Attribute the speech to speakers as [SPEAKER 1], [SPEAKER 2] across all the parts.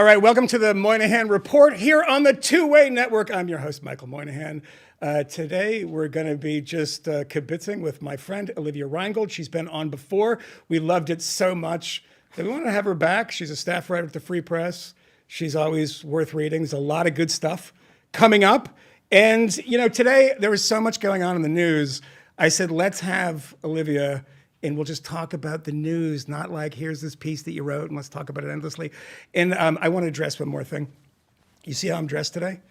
[SPEAKER 1] All right, welcome to the Moynihan Report here on the Two-Way Network. I'm your host, Michael Moynihan. Today, we're going to be just kibitzing with my friend, Olivia Reingold. She's been on before. We loved it so much that we wanted to have her back. She's a staff writer at the Free Press. She's always worth reading. There's a lot of good stuff coming up. And, you know, today, there was so much going on in the news. I said, let's have Olivia and we'll just talk about the news, not like, here's this piece that you wrote, and let's talk about it endlessly. And I want to address one more thing. You see how I'm dressed today?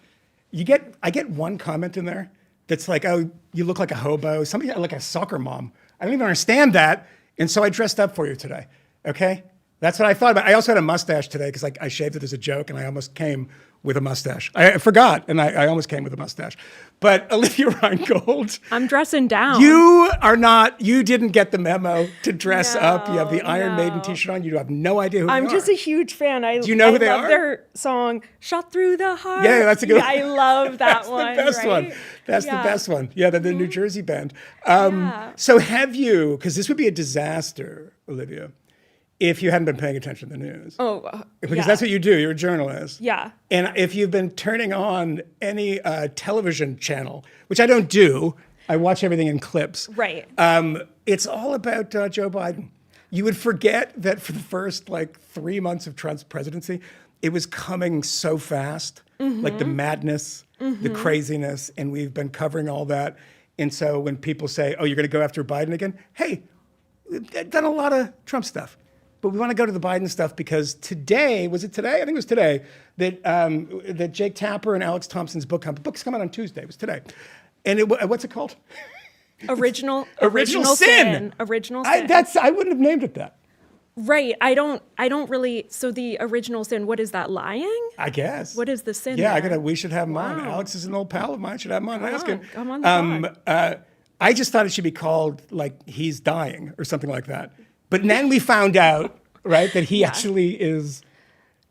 [SPEAKER 1] I get one comment in there that's like, oh, you look like a hobo, somebody like a soccer mom. I don't even understand that, and so I dressed up for you today, okay? That's what I thought about. I also had a mustache today, because I shaved it as a joke, and I almost came with a mustache. I forgot, and I almost came with a mustache. But Olivia Reingold.
[SPEAKER 2] I'm dressing down.
[SPEAKER 1] You didn't get the memo to dress up. You have the Iron Maiden t-shirt on. You have no idea who they are.
[SPEAKER 2] I'm just a huge fan.
[SPEAKER 1] Do you know who they are?
[SPEAKER 2] I love their song, Shot Through the Heart.
[SPEAKER 1] Yeah, that's a good one.
[SPEAKER 2] I love that one.
[SPEAKER 1] That's the best one. That's the best one. Yeah, the New Jersey band. So have you, because this would be a disaster, Olivia, if you hadn't been paying attention to the news. Because that's what you do. You're a journalist.
[SPEAKER 2] Yeah.
[SPEAKER 1] And if you've been turning on any television channel, which I don't do, I watch everything in clips.
[SPEAKER 2] Right.
[SPEAKER 1] It's all about Joe Biden. You would forget that for the first 3 months of Trump's presidency, it was coming so fast, like the madness, the craziness, and we've been covering all that. And so when people say, oh, you're going to go after Biden again? Hey, we've done a lot of Trump stuff. But we want to go to the Biden stuff because today, was it today? I think it was today, that Jake Tapper and Alex Thompson's book's coming on Tuesday. It was today. And what's it called?
[SPEAKER 2] Original Sin. Original Sin.
[SPEAKER 1] I wouldn't have named it that.
[SPEAKER 2] Right. I don't really. So the original sin, what is that, lying?
[SPEAKER 1] I guess.
[SPEAKER 2] What is the sin?
[SPEAKER 1] Yeah,
[SPEAKER 2] there?
[SPEAKER 1] we should have him on. Alex is an old pal of mine. Should have him on. Ask him.
[SPEAKER 2] Come on the pod.
[SPEAKER 1] I just thought it should be called he's dying or something like that. But then we found out, right, that he actually is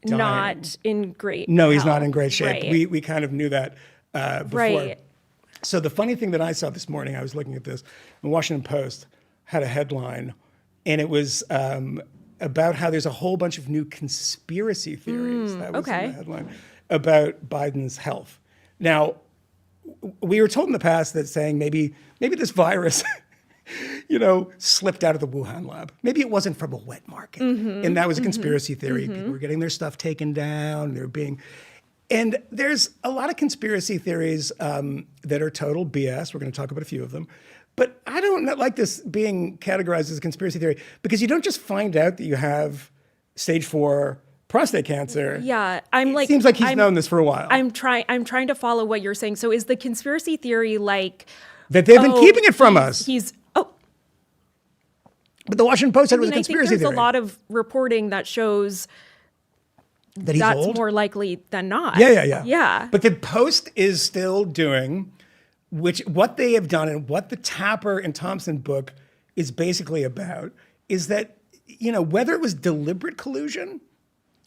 [SPEAKER 1] dying.
[SPEAKER 2] Not in great
[SPEAKER 1] No, he's
[SPEAKER 2] health.
[SPEAKER 1] not in great shape.
[SPEAKER 2] Right.
[SPEAKER 1] We kind of knew that before.
[SPEAKER 2] Right.
[SPEAKER 1] So the funny thing that I saw this morning, I was looking at this, the Washington Post had a headline, and it was about how there's a whole bunch of new conspiracy theories. That was in the headline about Biden's health. Now, we were told in the past that saying maybe this virus slipped out of the Wuhan lab. Maybe it wasn't from a wet market. And that was a conspiracy theory. People were getting their stuff taken down. And there's a lot of conspiracy theories that are total BS. We're going to talk about a few of them. But I don't like this being categorized as a conspiracy theory because you don't just find out that you have stage 4 prostate cancer.
[SPEAKER 2] Yeah,
[SPEAKER 1] it seems like he's known this for a while.
[SPEAKER 2] I'm trying to follow what you're saying. So is the conspiracy theory
[SPEAKER 1] that they've been keeping it from us? But the Washington Post said it was a conspiracy theory.
[SPEAKER 2] There's a lot of reporting that shows
[SPEAKER 1] that he's
[SPEAKER 2] that's
[SPEAKER 1] old?
[SPEAKER 2] more likely than not.
[SPEAKER 1] Yeah. But the Post is still doing what they have done and what the Tapper and Thompson book is basically about is that, whether it was deliberate collusion,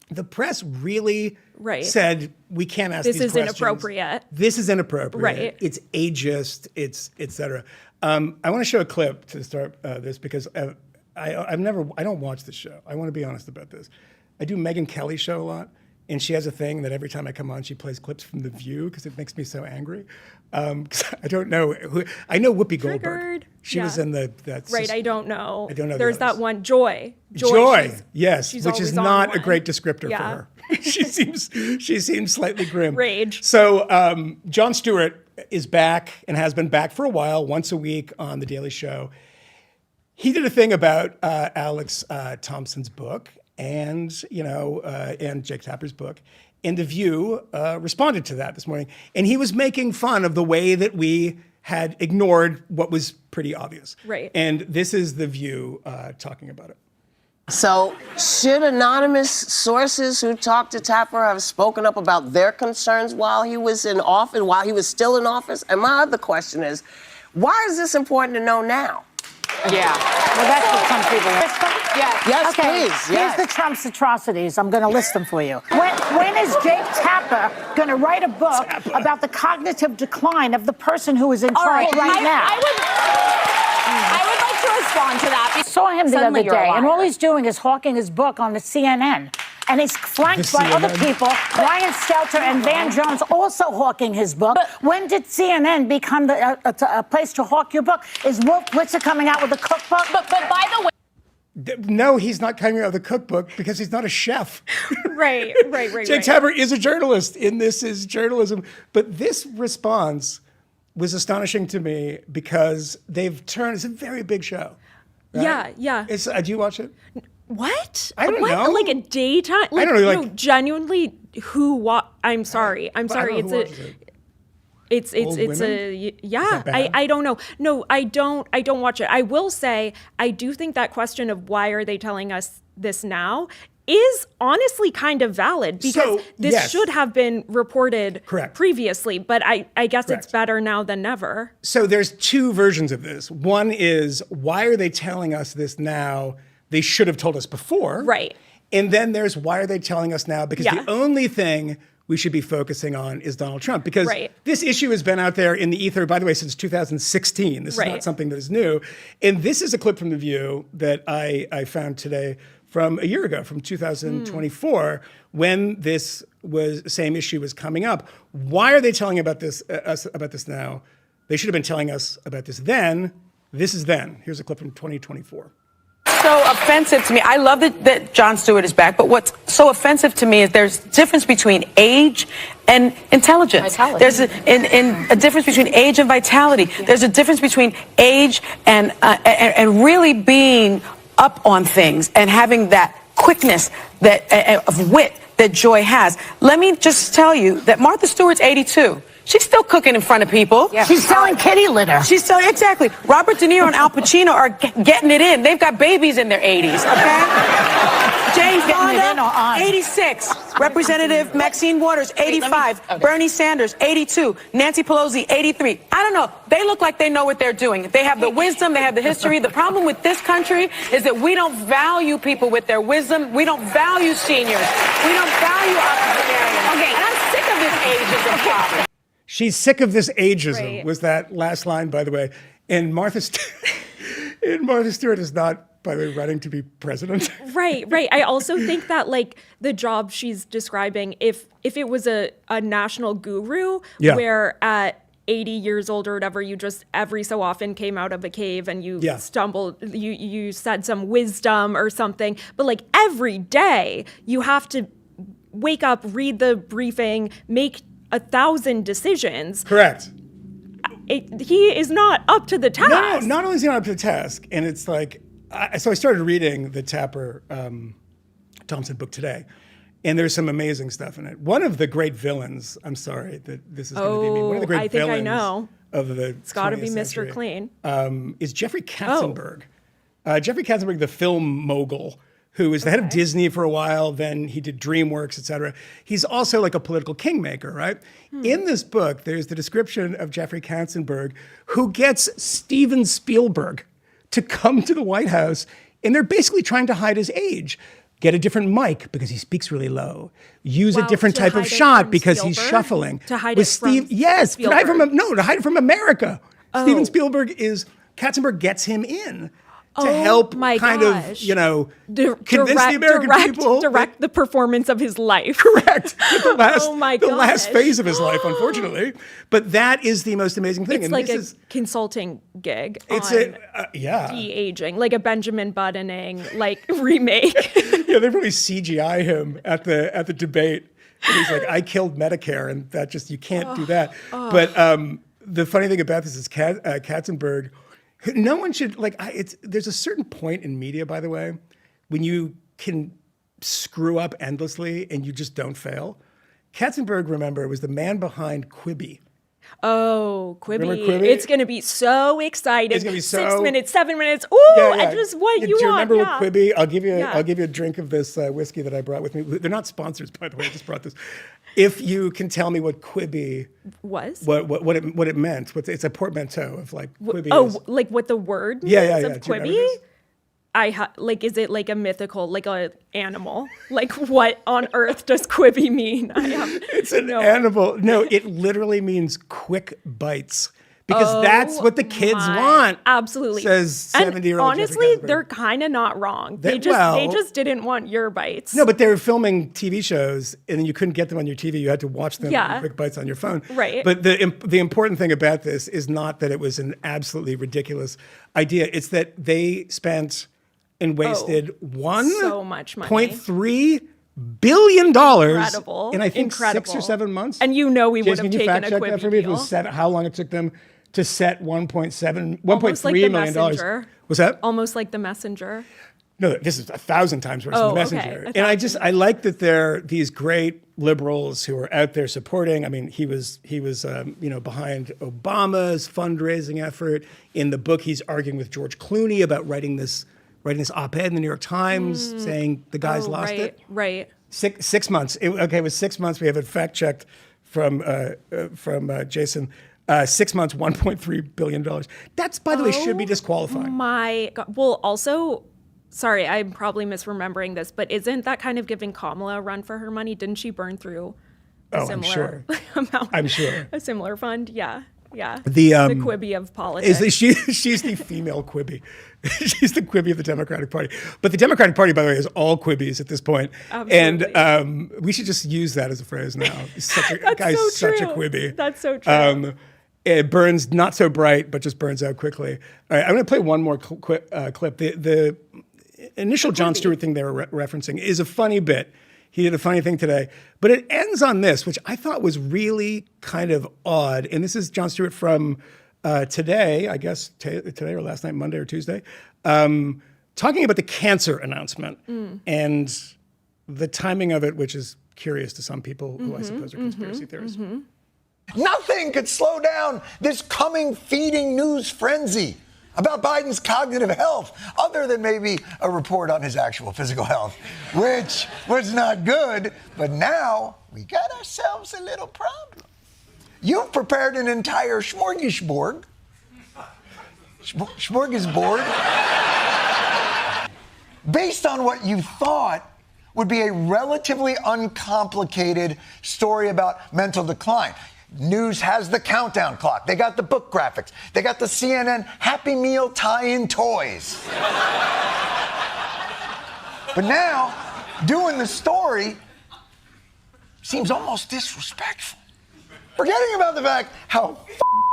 [SPEAKER 1] the press really said, we can't ask these questions.
[SPEAKER 2] This is inappropriate.
[SPEAKER 1] This is inappropriate.
[SPEAKER 2] Right.
[SPEAKER 1] It's ageist. It's et cetera. I want to show a clip to start this because I don't watch the show. I want to be honest about this. I do Megyn Kelly's show a lot, and she has a thing that every time I come on, she plays clips from The View because it makes me so angry. Because I don't know who. I know Whoopi Goldberg. She was in that.
[SPEAKER 2] Right, I don't know.
[SPEAKER 1] I don't know.
[SPEAKER 2] There's that one, Joy.
[SPEAKER 1] Yes, which is not a great descriptor for her. She seems slightly grim.
[SPEAKER 2] Rage.
[SPEAKER 1] So Jon Stewart is back and has been back for a while, once a week on The Daily Show. He did a thing about Alex Thompson's book and Jake Tapper's book. And The View responded to that this morning. And he was making fun of the way that we had ignored what was pretty obvious.
[SPEAKER 2] Right.
[SPEAKER 1] And this is The View talking about it.
[SPEAKER 3] So should anonymous sources who talked to Tapper have spoken up about their concerns while he was in office, while he was still in office? And my other question is, why is this important to know now?
[SPEAKER 4] Yeah. Well, that's what some people are.
[SPEAKER 3] Yes,
[SPEAKER 4] okay.
[SPEAKER 3] please. Yes.
[SPEAKER 4] Here's the Trump's atrocities. I'm going to list them for you. When is Jake Tapper going to write a book about the cognitive decline of the person who is in charge right now?
[SPEAKER 5] I would like to respond to that.
[SPEAKER 4] I saw him the other day, and all he's doing is hawking his book on the CNN. and he's flanked
[SPEAKER 1] The
[SPEAKER 4] by other
[SPEAKER 1] CNN.
[SPEAKER 4] people, Ryan Stelter and Van Jones, also hawking his book. When did CNN become a place to hawk your book? Is Wolf Blitzer coming out with a cookbook?
[SPEAKER 5] But by the way,
[SPEAKER 1] No, he's not coming out with a cookbook because he's not a chef.
[SPEAKER 2] Right.
[SPEAKER 1] Jake Tapper is a journalist, and this is journalism. But this response was astonishing to me because they've turned, it's a very big show. Right?
[SPEAKER 2] Yeah.
[SPEAKER 1] It's, do you watch it?
[SPEAKER 2] What?
[SPEAKER 1] I don't
[SPEAKER 2] what?
[SPEAKER 1] know.
[SPEAKER 2] Like a daytime? Like,
[SPEAKER 1] don't know,
[SPEAKER 2] no, genuinely, I'm sorry.
[SPEAKER 1] I don't know who watches it.
[SPEAKER 2] It's
[SPEAKER 1] Old
[SPEAKER 2] a yeah.
[SPEAKER 1] that bad?
[SPEAKER 2] I don't know. No, I don't watch it. I will say I do think that question of why are they telling us this now is honestly kind of valid because
[SPEAKER 1] So,
[SPEAKER 2] this
[SPEAKER 1] yes.
[SPEAKER 2] should have been reported
[SPEAKER 1] Correct.
[SPEAKER 2] previously. But I guess
[SPEAKER 1] Correct.
[SPEAKER 2] it's better now than never.
[SPEAKER 1] So there's two versions of this. One is, why are they telling us this now? They should have told us before.
[SPEAKER 2] Right.
[SPEAKER 1] And then there's, why are they telling us now? Because
[SPEAKER 2] Yeah.
[SPEAKER 1] the only thing we should be focusing on is Donald Trump. Because
[SPEAKER 2] Right.
[SPEAKER 1] this issue has been out there in the ether, by the way, since 2016. This is
[SPEAKER 2] Right.
[SPEAKER 1] not something that is new. And this is a clip from The View that I found today from a year ago, from 2024, when this same issue was coming up. Why are they telling us about this now? They should have been telling us about this then. This is then. Here's a clip from 2024.
[SPEAKER 6] So offensive to me. I love that Jon Stewart is back, but what's so offensive to me is there's a difference between age and intelligence.
[SPEAKER 5] Vitality.
[SPEAKER 6] There's a difference between age and vitality. There's a difference between age and really being up on things and having that quickness of wit that Joy has. Let me just tell you that Martha Stewart's 82. She's still cooking in front of people.
[SPEAKER 4] Yeah. She's selling kitty litter.
[SPEAKER 6] She's selling, exactly. Robert De Niro and Al Pacino are getting it in. They've got babies in their 80s, okay? Jane
[SPEAKER 4] Getting it in or
[SPEAKER 6] Fonda,
[SPEAKER 4] on?
[SPEAKER 6] 86. Representative Maxine Waters, 85. Bernie Sanders, 82. Nancy Pelosi, 83. I don't know. They look like they know what they're doing. They have the wisdom. They have the history. The problem with this country is that we don't value people with their wisdom. We don't value seniors. We don't value octogenarians. Okay. And I'm sick of this ageism problem.
[SPEAKER 1] She's sick of this ageism,
[SPEAKER 2] Right.
[SPEAKER 1] was that last line, by the way. And Martha Stewart is not, by the way, running to be president.
[SPEAKER 2] Right. I also think that like the job she's describing, if it was a national guru
[SPEAKER 1] Yeah.
[SPEAKER 2] where at 80 years old or whatever, you just every so often came out of a cave and you
[SPEAKER 1] Yeah.
[SPEAKER 2] stumbled, you said some wisdom or something. But like every day you have to wake up, read the briefing, make 1,000 decisions.
[SPEAKER 1] Correct.
[SPEAKER 2] He is not up to the task.
[SPEAKER 1] No, not only is he not up to the task, and it's like, so I started reading the Tapper Thompson book today, and there's some amazing stuff in it. One of the great villains, I'm sorry that this is going to be me, one of the great
[SPEAKER 2] I think I
[SPEAKER 1] villains
[SPEAKER 2] know.
[SPEAKER 1] of the
[SPEAKER 2] It's got to be
[SPEAKER 1] 20th
[SPEAKER 2] Mr.
[SPEAKER 1] century,
[SPEAKER 2] Clean.
[SPEAKER 1] is Jeffrey Katzenberg. Jeffrey Katzenberg, the film mogul, who was the head of Disney for a while, then he did DreamWorks, et cetera. He's also like a political kingmaker, right? In this book, there's the description of Jeffrey Katzenberg, who gets Steven Spielberg to come to the White House, and they're basically trying to hide his age. Get a different mic because he speaks really low. Use a
[SPEAKER 2] Wow,
[SPEAKER 1] different
[SPEAKER 2] to
[SPEAKER 1] type of
[SPEAKER 2] hide it
[SPEAKER 1] shot
[SPEAKER 2] from
[SPEAKER 1] because he's
[SPEAKER 2] Spielberg?
[SPEAKER 1] shuffling.
[SPEAKER 2] To hide
[SPEAKER 1] With
[SPEAKER 2] it from
[SPEAKER 1] Yes, to hide
[SPEAKER 2] Spielberg?
[SPEAKER 1] to hide it from America.
[SPEAKER 2] Oh.
[SPEAKER 1] Steven Spielberg Katzenberg gets him in to help
[SPEAKER 2] my
[SPEAKER 1] kind of,
[SPEAKER 2] gosh.
[SPEAKER 1] convince the American people.
[SPEAKER 2] Direct the performance of his life.
[SPEAKER 1] Correct. The last
[SPEAKER 2] gosh.
[SPEAKER 1] phase of his life, unfortunately. But that is the most amazing thing.
[SPEAKER 2] It's like a consulting gig
[SPEAKER 1] It's
[SPEAKER 2] on
[SPEAKER 1] yeah.
[SPEAKER 2] de-aging, like a Benjamin Buttoning like remake.
[SPEAKER 1] Yeah, they really CGI him at the debate. And he's like, I killed Medicare, and that just, you can't do that. But the funny thing about this is Katzenberg, no one should, there's a certain point in media, by the way, when you can screw up endlessly and you just don't fail. Katzenberg, remember, was the man behind Quibi.
[SPEAKER 2] Oh, Quibi.
[SPEAKER 1] Remember Quibi?
[SPEAKER 2] It's going to be so exciting.
[SPEAKER 1] It's gonna be
[SPEAKER 2] 6
[SPEAKER 1] so-
[SPEAKER 2] minutes, 7 minutes. Ooh,
[SPEAKER 1] Yeah,
[SPEAKER 2] I just what
[SPEAKER 1] Yeah,
[SPEAKER 2] you
[SPEAKER 1] do you
[SPEAKER 2] want.
[SPEAKER 1] remember
[SPEAKER 2] yeah.
[SPEAKER 1] with Quibi? I'll give you
[SPEAKER 2] Yeah.
[SPEAKER 1] a drink of this whiskey that I brought with me. They're not sponsors, by the way. I just brought this. If you can tell me what Quibi
[SPEAKER 2] Was?
[SPEAKER 1] what it meant. It's a portmanteau of like Quibi. is.
[SPEAKER 2] Like what the word means
[SPEAKER 1] Yeah.
[SPEAKER 2] of
[SPEAKER 1] Do you remember
[SPEAKER 2] Quibi?
[SPEAKER 1] this?
[SPEAKER 2] Is it like a mythical, like a animal? Like what on earth does Quibi mean?
[SPEAKER 1] It's an animal. No, it literally means quick bites. Because that's what the kids want.
[SPEAKER 2] Absolutely.
[SPEAKER 1] Says
[SPEAKER 2] and
[SPEAKER 1] 70-year-old
[SPEAKER 2] honestly,
[SPEAKER 1] Jeffrey Katzenberg.
[SPEAKER 2] they're kind of not wrong.
[SPEAKER 1] They-
[SPEAKER 2] They just didn't want your bites.
[SPEAKER 1] No, but they were filming TV shows, and then you couldn't get them on your TV. You had to watch them in quick bites on your phone.
[SPEAKER 2] Right.
[SPEAKER 1] But the important thing about this is not that it was an absolutely ridiculous idea. It's that they spent and wasted
[SPEAKER 2] so much money.
[SPEAKER 1] $1.3 billion
[SPEAKER 2] Incredible.
[SPEAKER 1] in I think
[SPEAKER 2] Incredible.
[SPEAKER 1] 6 or 7 months.
[SPEAKER 2] And you know we would
[SPEAKER 1] Jason,
[SPEAKER 2] have
[SPEAKER 1] can you
[SPEAKER 2] taken
[SPEAKER 1] fact
[SPEAKER 2] a
[SPEAKER 1] check
[SPEAKER 2] Quibi
[SPEAKER 1] that for me? If it
[SPEAKER 2] deal.
[SPEAKER 1] was how long it took them to set $1.3
[SPEAKER 2] Almost like
[SPEAKER 1] million
[SPEAKER 2] the
[SPEAKER 1] dollars?
[SPEAKER 2] Messenger.
[SPEAKER 1] Was that?
[SPEAKER 2] Almost like The Messenger.
[SPEAKER 1] No, this is 1,000 times worse than the Messenger.
[SPEAKER 2] Okay.
[SPEAKER 1] And I like that there are these great liberals who are out there supporting. I mean, he was behind Obama's fundraising effort. In the book, he's arguing with George Clooney about writing this op-ed in the New York Times saying the guy's lost it.
[SPEAKER 2] Right.
[SPEAKER 1] 6 months. It was 6 months. We have it fact checked from Jason. 6 months, $1.3 billion. That's, by the way, should be disqualifying.
[SPEAKER 2] My God. Well, also, sorry, I'm probably misremembering this, but isn't that kind of giving Kamala a run for her money? Didn't she burn through a
[SPEAKER 1] I'm
[SPEAKER 2] similar
[SPEAKER 1] sure.
[SPEAKER 2] amount?
[SPEAKER 1] I'm sure.
[SPEAKER 2] A similar fund? Yeah.
[SPEAKER 1] The
[SPEAKER 2] Quibi of politics.
[SPEAKER 1] She's the female Quibi. She's the Quibi of the Democratic Party. But the Democratic Party, by the way, is all Quibis at this point.
[SPEAKER 2] Absolutely.
[SPEAKER 1] And we should just use that as a phrase now. Guy's such a Quibi.
[SPEAKER 2] That's so true.
[SPEAKER 1] It burns not so bright, but just burns out quickly. All right, I'm going to play one more clip. The initial Jon Stewart thing they were referencing is a funny bit. He did a funny thing today, but it ends on this, which I thought was really kind of odd. And this is Jon Stewart from today, I guess today or last night, Monday or Tuesday, talking about the cancer announcement and the timing of it, which is curious to some people who I suppose are conspiracy theorists.
[SPEAKER 7] Nothing could slow down this coming feeding news frenzy about Biden's cognitive health, other than maybe a report on his actual physical health, which was not good. But now we got ourselves a little problem. You've prepared an entire smorgasbord. Smorgasbord. Based on what you thought would be a relatively uncomplicated story about mental decline. News has the countdown clock. They got the book graphics. They got the CNN Happy Meal tie-in toys. But now, doing the story seems almost disrespectful. Forgetting about the fact how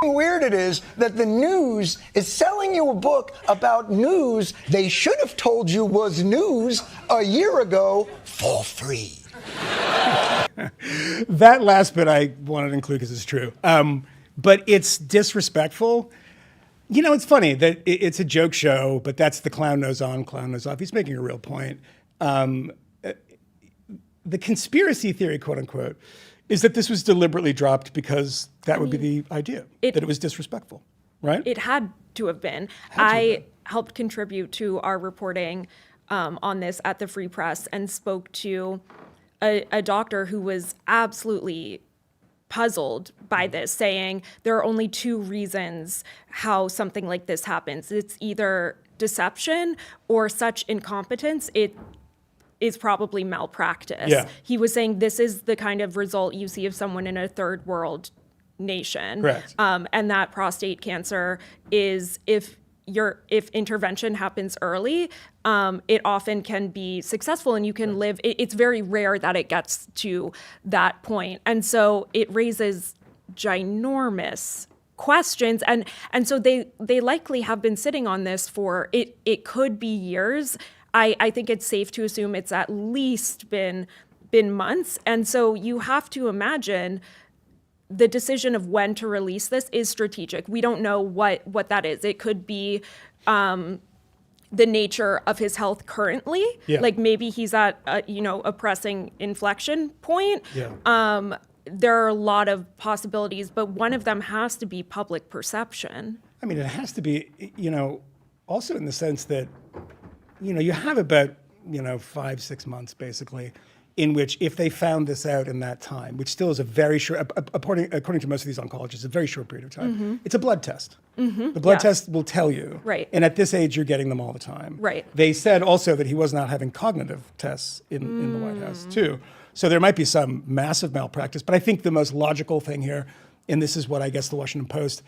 [SPEAKER 7] weird it is that the news is selling you a book about news they should have told you was news a year ago for free.
[SPEAKER 1] That last bit I wanted to include because it's true. But it's disrespectful. You know, it's funny that it's a joke show, but that's the clown nose on, clown nose off. He's making a real point. The conspiracy theory, quote unquote, is that this was deliberately dropped because that would be the idea, that it was disrespectful, right?
[SPEAKER 2] It had to have been. I helped contribute to our reporting on this at the Free Press and spoke to a doctor who was absolutely puzzled by this, saying there are only two reasons how something like this happens. It's either deception or such incompetence. It is probably malpractice.
[SPEAKER 1] Yeah.
[SPEAKER 2] He was saying this is the kind of result you see of someone in a third world nation.
[SPEAKER 1] Correct.
[SPEAKER 2] And that prostate cancer is, if intervention happens early, it often can be successful and you can live. It's very rare that it gets to that point. And so it raises ginormous questions. And so they likely have been sitting on this for, it could be years. I think it's safe to assume it's at least been months. And so you have to imagine the decision of when to release this is strategic. We don't know what that is. It could be the nature of his health currently.
[SPEAKER 1] Yeah.
[SPEAKER 2] Like maybe he's at a pressing inflection point.
[SPEAKER 1] Yeah.
[SPEAKER 2] There are a lot of possibilities, but one of them has to be public perception.
[SPEAKER 1] I mean, it has to be, also in the sense that, you have about, 5-6 months basically, in which if they found this out in that time, which still is a very short, according to most of these oncologists, a very short period of time, it's a blood test. The blood test will tell you.
[SPEAKER 2] Right.
[SPEAKER 1] And at this age, you're getting them all the time.
[SPEAKER 2] Right.
[SPEAKER 1] They said also that he was not having cognitive tests in the White House too. So there might be some massive malpractice, but I think the most logical thing here, and this is what I guess the Washington Post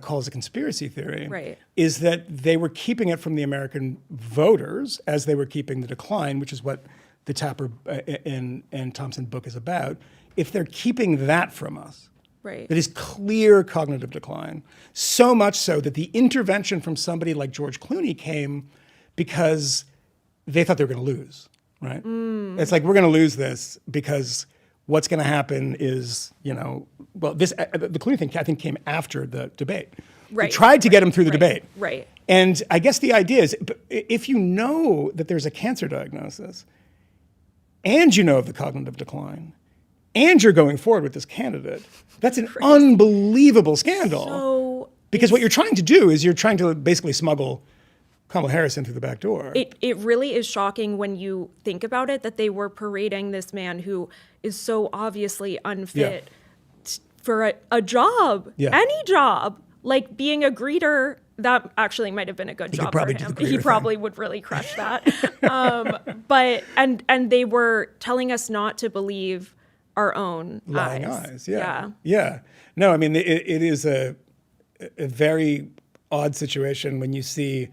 [SPEAKER 1] calls a conspiracy theory,
[SPEAKER 2] Right.
[SPEAKER 1] is that they were keeping it from the American voters as they were keeping the decline, which is what the Tapper and Thompson book is about. If they're keeping that from us,
[SPEAKER 2] Right.
[SPEAKER 1] that is clear cognitive decline, so much so that the intervention from somebody like George Clooney came because they thought they were going to lose, right? It's like, we're going to lose this because what's going to happen is, well, the Clooney thing, I think, came after the debate.
[SPEAKER 2] Right.
[SPEAKER 1] They tried to get him through the debate.
[SPEAKER 2] Right.
[SPEAKER 1] And I guess the idea is, if you know that there's a cancer diagnosis, and you know of the cognitive decline, and you're going forward with this candidate, that's an unbelievable scandal.
[SPEAKER 2] So
[SPEAKER 1] because what you're trying to do is you're trying to basically smuggle Kamala Harris in through the back door.
[SPEAKER 2] It really is shocking when you think about it that they were parading this man who is so obviously unfit for a job, any job. Like being a greeter, that actually might have been a good job for him. He probably would really crush that. But they were telling us not to believe our own
[SPEAKER 1] lying
[SPEAKER 2] eyes.
[SPEAKER 1] Yeah. No, I mean, it is a very odd situation when you see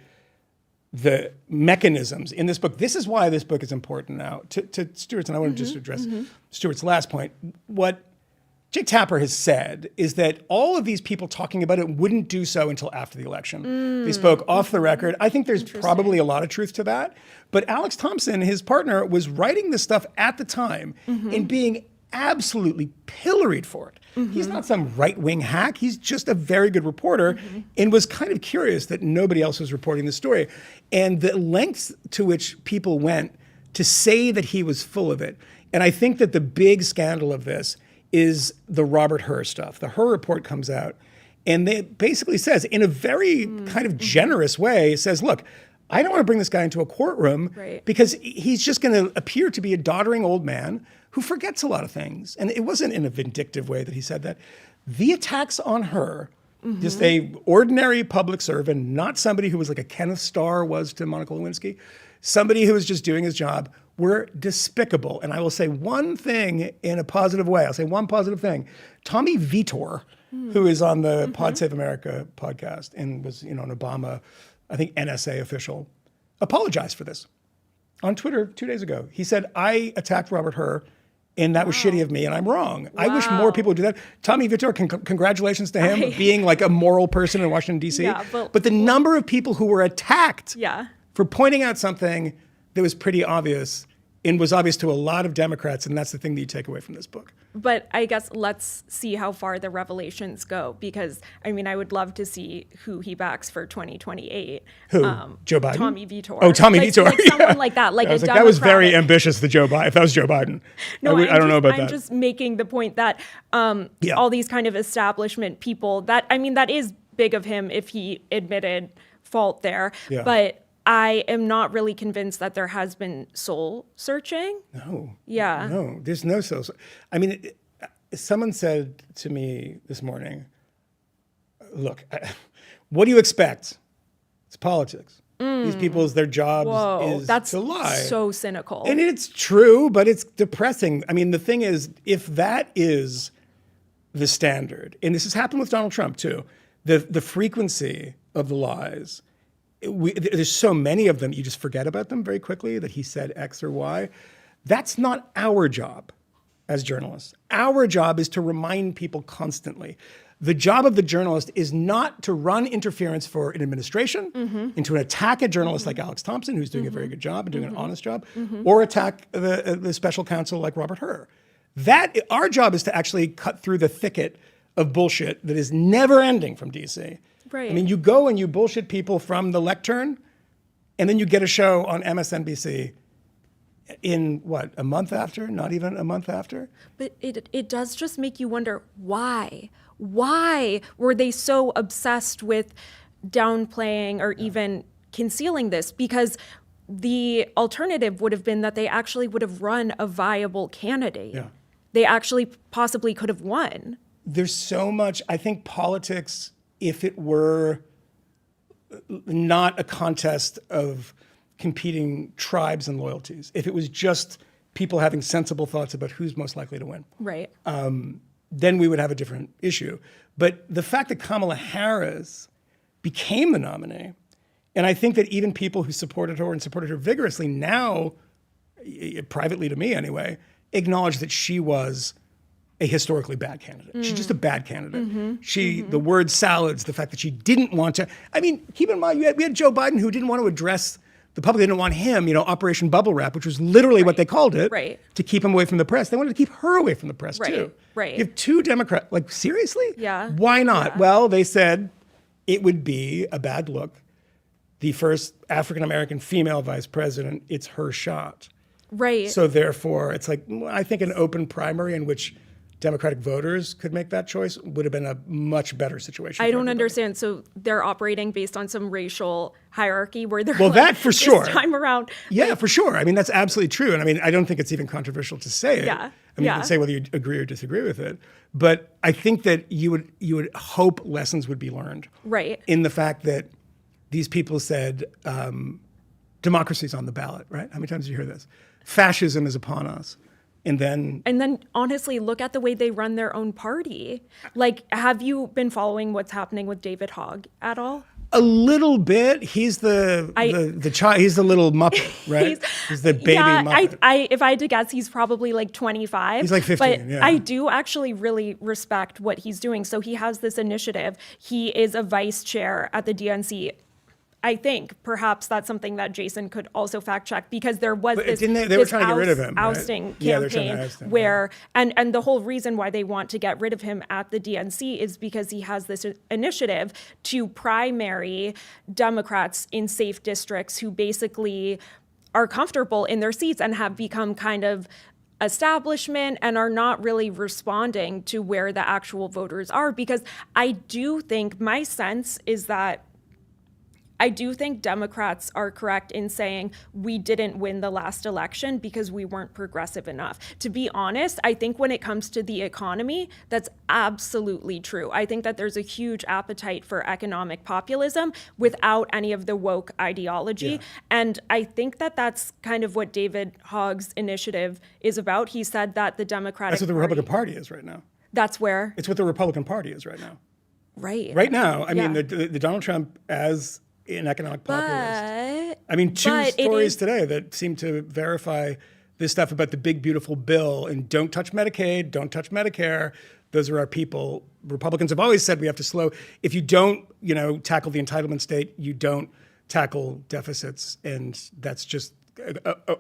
[SPEAKER 1] the mechanisms in this book. This is why this book is important now. To Stuart's, and I want to just address Stuart's last point. What Jake Tapper has said is that all of these people talking about it wouldn't do so until after the election. They spoke off the record. I think there's probably a lot of truth to that. But Alex Thompson, his partner, was writing this stuff at the time and being absolutely pilloried for it. He's not some right-wing hack. He's just a very good reporter and was kind of curious that nobody else was reporting the story. And the lengths to which people went to say that he was full of it. And I think that the big scandal of this is the Robert Hur stuff. The Hur report comes out, and it basically says, in a very kind of generous way, it says, look, I don't want to bring this guy into a courtroom because he's just going to appear to be a doddering old man who forgets a lot of things. And it wasn't in a vindictive way that he said that. The attacks on her, just a ordinary public servant, not somebody who was like a Kenneth Starr was to Monica Lewinsky, somebody who was just doing his job, were despicable. And I will say one thing in a positive way. I'll say one positive thing. Tommy Vitor, who is on the Pod Save America podcast and was, an Obama, I think, NSA official, apologized for this on Twitter 2 days ago. He said, I attacked Robert Hur, and that was shitty of me, and I'm wrong. I wish more people would do that. Tommy Vitor, congratulations to him, being like a moral person in Washington, D.C.
[SPEAKER 2] Yeah,
[SPEAKER 1] but the number of people who were attacked for pointing out something that was pretty obvious and was obvious to a lot of Democrats, and that's the thing that you take away from this book.
[SPEAKER 2] But I guess let's see how far the revelations go, because, I mean, I would love to see who he backs for 2028.
[SPEAKER 1] Who? Joe Biden?
[SPEAKER 2] Tommy Vitor.
[SPEAKER 1] Oh, Tommy Vitor.
[SPEAKER 2] Like someone like that, like a Democrat.
[SPEAKER 1] That was very ambitious, if that was Joe Biden.
[SPEAKER 2] No,
[SPEAKER 1] I don't know about that.
[SPEAKER 2] I'm just making the point that all these kind of establishment people, that is big of him if he admitted fault there.
[SPEAKER 1] Yeah.
[SPEAKER 2] But I am not really convinced that there has been soul searching.
[SPEAKER 1] No.
[SPEAKER 2] Yeah.
[SPEAKER 1] No, there's no soul searching. I mean, someone said to me this morning, look, what do you expect? It's politics. These people's, their job is to lie.
[SPEAKER 2] So cynical.
[SPEAKER 1] And it's true, but it's depressing. I mean, the thing is, if that is the standard, and this has happened with Donald Trump too, the frequency of the lies, there's so many of them, you just forget about them very quickly, that he said X or Y. That's not our job as journalists. Our job is to remind people constantly. The job of the journalist is not to run interference for an administration and to attack a journalist like Alex Thompson, who's doing a very good job and doing an honest job, or attack the special counsel like Robert Hur. Our job is to actually cut through the thicket of bullshit that is never ending from DC.
[SPEAKER 2] Right.
[SPEAKER 1] I mean, you go and you bullshit people from the lectern, and then you get a show on MSNBC in what, a month after? Not even a month after?
[SPEAKER 2] But it does just make you wonder why. Why were they so obsessed with downplaying or even concealing this? Because the alternative would have been that they actually would have run a viable candidate.
[SPEAKER 1] Yeah.
[SPEAKER 2] They actually possibly could have won.
[SPEAKER 1] There's so much, I think politics, if it were not a contest of competing tribes and loyalties, if it was just people having sensible thoughts about who's most likely to win,
[SPEAKER 2] Right.
[SPEAKER 1] then we would have a different issue. But the fact that Kamala Harris became the nominee, and I think that even people who supported her and supported her vigorously now, privately to me anyway, acknowledge that she was a historically bad candidate. She's just a bad candidate. The word salads, the fact that she didn't want to, I mean, keep in mind, we had Joe Biden who didn't want to address the public, didn't want him, Operation Bubble Wrap, which was literally what they called it, to keep him away from the press. They wanted to keep her away from the press too.
[SPEAKER 2] Right.
[SPEAKER 1] You have two Democrats, like seriously?
[SPEAKER 2] Yeah.
[SPEAKER 1] Why not?
[SPEAKER 2] Yeah.
[SPEAKER 1] Well, they said it would be a bad look. The first African-American female vice president, it's her shot.
[SPEAKER 2] Right.
[SPEAKER 1] So therefore, it's like, I think an open primary in which Democratic voters could make that choice would have been a much better situation.
[SPEAKER 2] I don't understand. So they're operating based on some racial hierarchy where they're
[SPEAKER 1] that for sure.
[SPEAKER 2] This time around.
[SPEAKER 1] Yeah, for sure. I mean, that's absolutely true. And I mean, I don't think it's even controversial to say it.
[SPEAKER 2] Yeah.
[SPEAKER 1] I mean, you can say whether you agree or disagree with it. But I think that you would hope lessons would be learned.
[SPEAKER 2] Right.
[SPEAKER 1] In the fact that these people said, democracy's on the ballot, right? How many times did you hear this? Fascism is upon us. And then
[SPEAKER 2] honestly, look at the way they run their own party. Like, have you been following what's happening with David Hogg at all?
[SPEAKER 1] a little bit. He's the child. He's the little Muppet, right? He's the baby Muppet.
[SPEAKER 2] If I had to guess, he's probably like 25.
[SPEAKER 1] He's like 15.
[SPEAKER 2] But
[SPEAKER 1] yeah.
[SPEAKER 2] I do actually really respect what he's doing. So he has this initiative. He is a vice chair at the DNC. I think perhaps that's something that Jason could also fact check, because there was this,
[SPEAKER 1] they were trying to get rid of him,
[SPEAKER 2] ousting
[SPEAKER 1] right? Yeah, they're
[SPEAKER 2] campaign
[SPEAKER 1] trying to oust him,
[SPEAKER 2] where, and the whole reason why they want to get rid of him at the DNC is because he has this initiative to primary Democrats in safe districts who basically are comfortable in their seats and have become kind of establishment and are not really responding to where the actual voters are. Because I do think, my sense is that I do think Democrats are correct in saying we didn't win the last election because we weren't progressive enough. To be honest, I think when it comes to the economy, that's absolutely true. I think that there's a huge appetite for economic populism without any of the woke ideology.
[SPEAKER 1] Yeah.
[SPEAKER 2] And I think that that's kind of what David Hogg's initiative is about. He said that the Democratic
[SPEAKER 1] That's what the Republican Party is right now.
[SPEAKER 2] That's where?
[SPEAKER 1] It's what the Republican Party is right now.
[SPEAKER 2] Right.
[SPEAKER 1] Right now, I mean,
[SPEAKER 2] Yeah.
[SPEAKER 1] the Donald Trump as an economic populist. I mean, two
[SPEAKER 2] but
[SPEAKER 1] stories today that seem to verify this stuff about the big, beautiful bill and don't touch Medicaid, don't touch Medicare. Those are our people. Republicans have always said we have to slow. If you don't, tackle the entitlement state, you don't tackle deficits. And that's just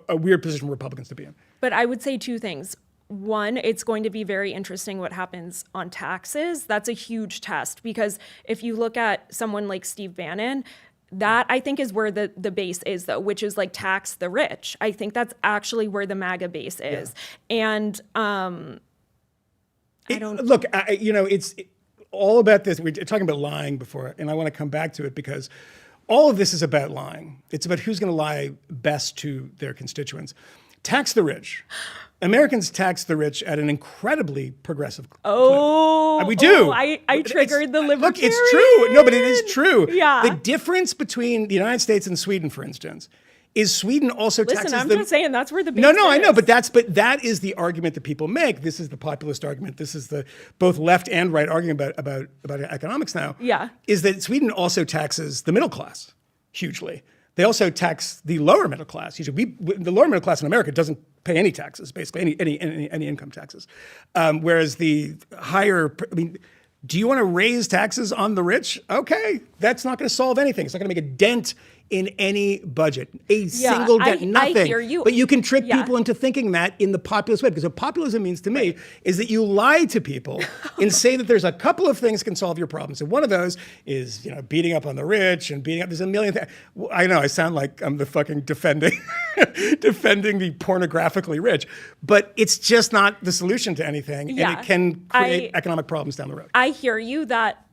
[SPEAKER 1] a weird position for Republicans to be in.
[SPEAKER 2] But I would say two things. One, it's going to be very interesting what happens on taxes. That's a huge test, because if you look at someone like Steve Bannon, that I think is where the base is, though, which is like tax the rich. I think that's actually where the MAGA base is. Yeah. And
[SPEAKER 1] it's all about this. We're talking about lying before, and I want to come back to it because all of this is about lying. It's about who's going to lie best to their constituents. Tax the rich. Americans tax the rich at an incredibly progressive clip. We do.
[SPEAKER 2] I triggered the libertarian.
[SPEAKER 1] Look, it's true. No, but it is true.
[SPEAKER 2] Yeah.
[SPEAKER 1] The difference between the United States and Sweden, for instance, is Sweden also taxes
[SPEAKER 2] I'm
[SPEAKER 1] them.
[SPEAKER 2] just saying that's where the base
[SPEAKER 1] No, I know,
[SPEAKER 2] is.
[SPEAKER 1] but that is the argument that people make. This is the populist argument. This is the both left and right argument about economics now.
[SPEAKER 2] Yeah.
[SPEAKER 1] Is that Sweden also taxes the middle class hugely. They also tax the lower middle class. Usually, the lower middle class in America doesn't pay any taxes, basically any income taxes. Whereas the higher, do you want to raise taxes on the rich? Okay, that's not going to solve anything. It's not going to make a dent in any budget, single dent, nothing.
[SPEAKER 2] I hear you.
[SPEAKER 1] But you can trick people into thinking that in the populist way, because what populism means to me is that you lie to people and say that there's a couple of things that can solve your problems. And one of those is, beating up on the rich and beating up. There's a million things. I know I sound like I'm the fucking defending the pornographically rich, but it's just not the solution to anything, and it can create economic problems down the road.
[SPEAKER 2] I hear you that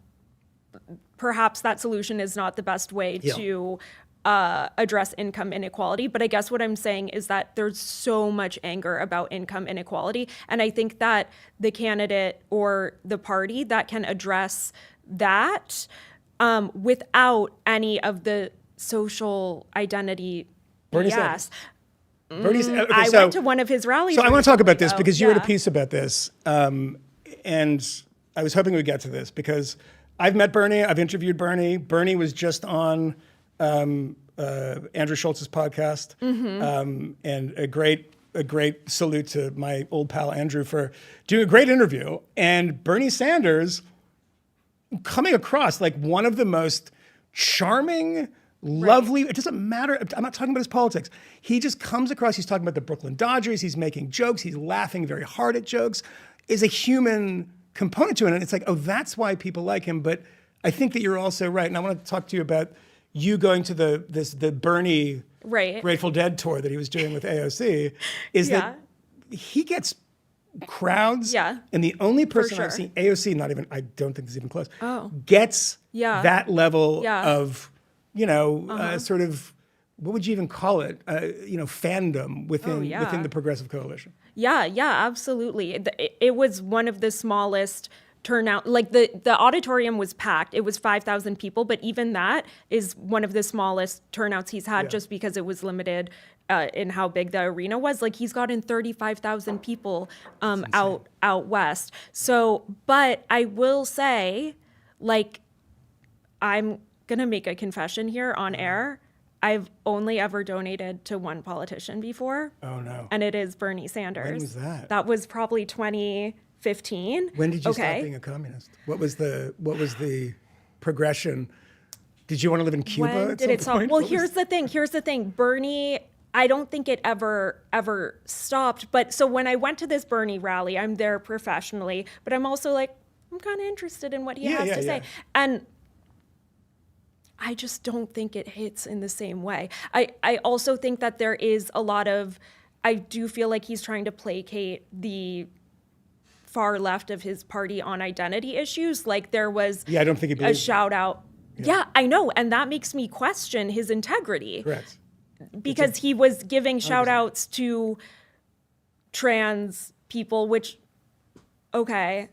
[SPEAKER 2] perhaps that solution is not the best way to address income inequality. But I guess what I'm saying is that there's so much anger about income inequality. And I think that the candidate or the party that can address that without any of the social identity BS.
[SPEAKER 1] Bernie's,
[SPEAKER 2] I went to one of his rallies.
[SPEAKER 1] So I want to talk about this because you wrote a piece about this. and I was hoping we'd get to this because I've met Bernie. I've interviewed Bernie. Bernie was just on Andrew Schultz's podcast, and a great salute to my old pal Andrew for doing a great interview. And Bernie Sanders coming across like one of the most charming, lovely, it doesn't matter, I'm not talking about his politics. He just comes across, he's talking about the Brooklyn Dodgers, he's making jokes, he's laughing very hard at jokes, is a human component to it. And it's like, oh, that's why people like him. But I think that you're also right. And I want to talk to you about you going to the Bernie Grateful Dead tour that he was doing with AOC, is that he gets crowds. Yeah. And the only person I've seen, AOC, not even, I don't think it's even close, gets that level of, sort of, what would you even call it? Fandom within the Progressive Coalition.
[SPEAKER 2] Yeah, absolutely. It was one of the smallest turnout. Like the auditorium was packed. It was 5,000 people, but even that is one of the smallest turnouts he's had just because it was limited in how big the arena was. Like he's gotten 35,000 people out west. So, but I will say, like, I'm gonna make a confession here on air. I've only ever donated to one politician before.
[SPEAKER 1] Oh no.
[SPEAKER 2] And it is Bernie Sanders.
[SPEAKER 1] When was that?
[SPEAKER 2] That was probably 2015.
[SPEAKER 1] When did you stop being a communist? What was the progression? Did you want to live in Cuba
[SPEAKER 2] When
[SPEAKER 1] at
[SPEAKER 2] did
[SPEAKER 1] some
[SPEAKER 2] it stop?
[SPEAKER 1] point?
[SPEAKER 2] Well, here's the thing. Bernie, I don't think it ever stopped. But so when I went to this Bernie rally, I'm there professionally, but I'm also like, I'm kind of interested in what he has to say. And I just don't think it hits in the same way. I also think that there is a lot of, I do feel like he's trying to placate the far left of his party on identity issues. Like there was
[SPEAKER 1] I don't think
[SPEAKER 2] a shout out. Yeah, I know. And that makes me question his integrity.
[SPEAKER 1] Correct.
[SPEAKER 2] Because he was giving shout outs to trans people, which, okay,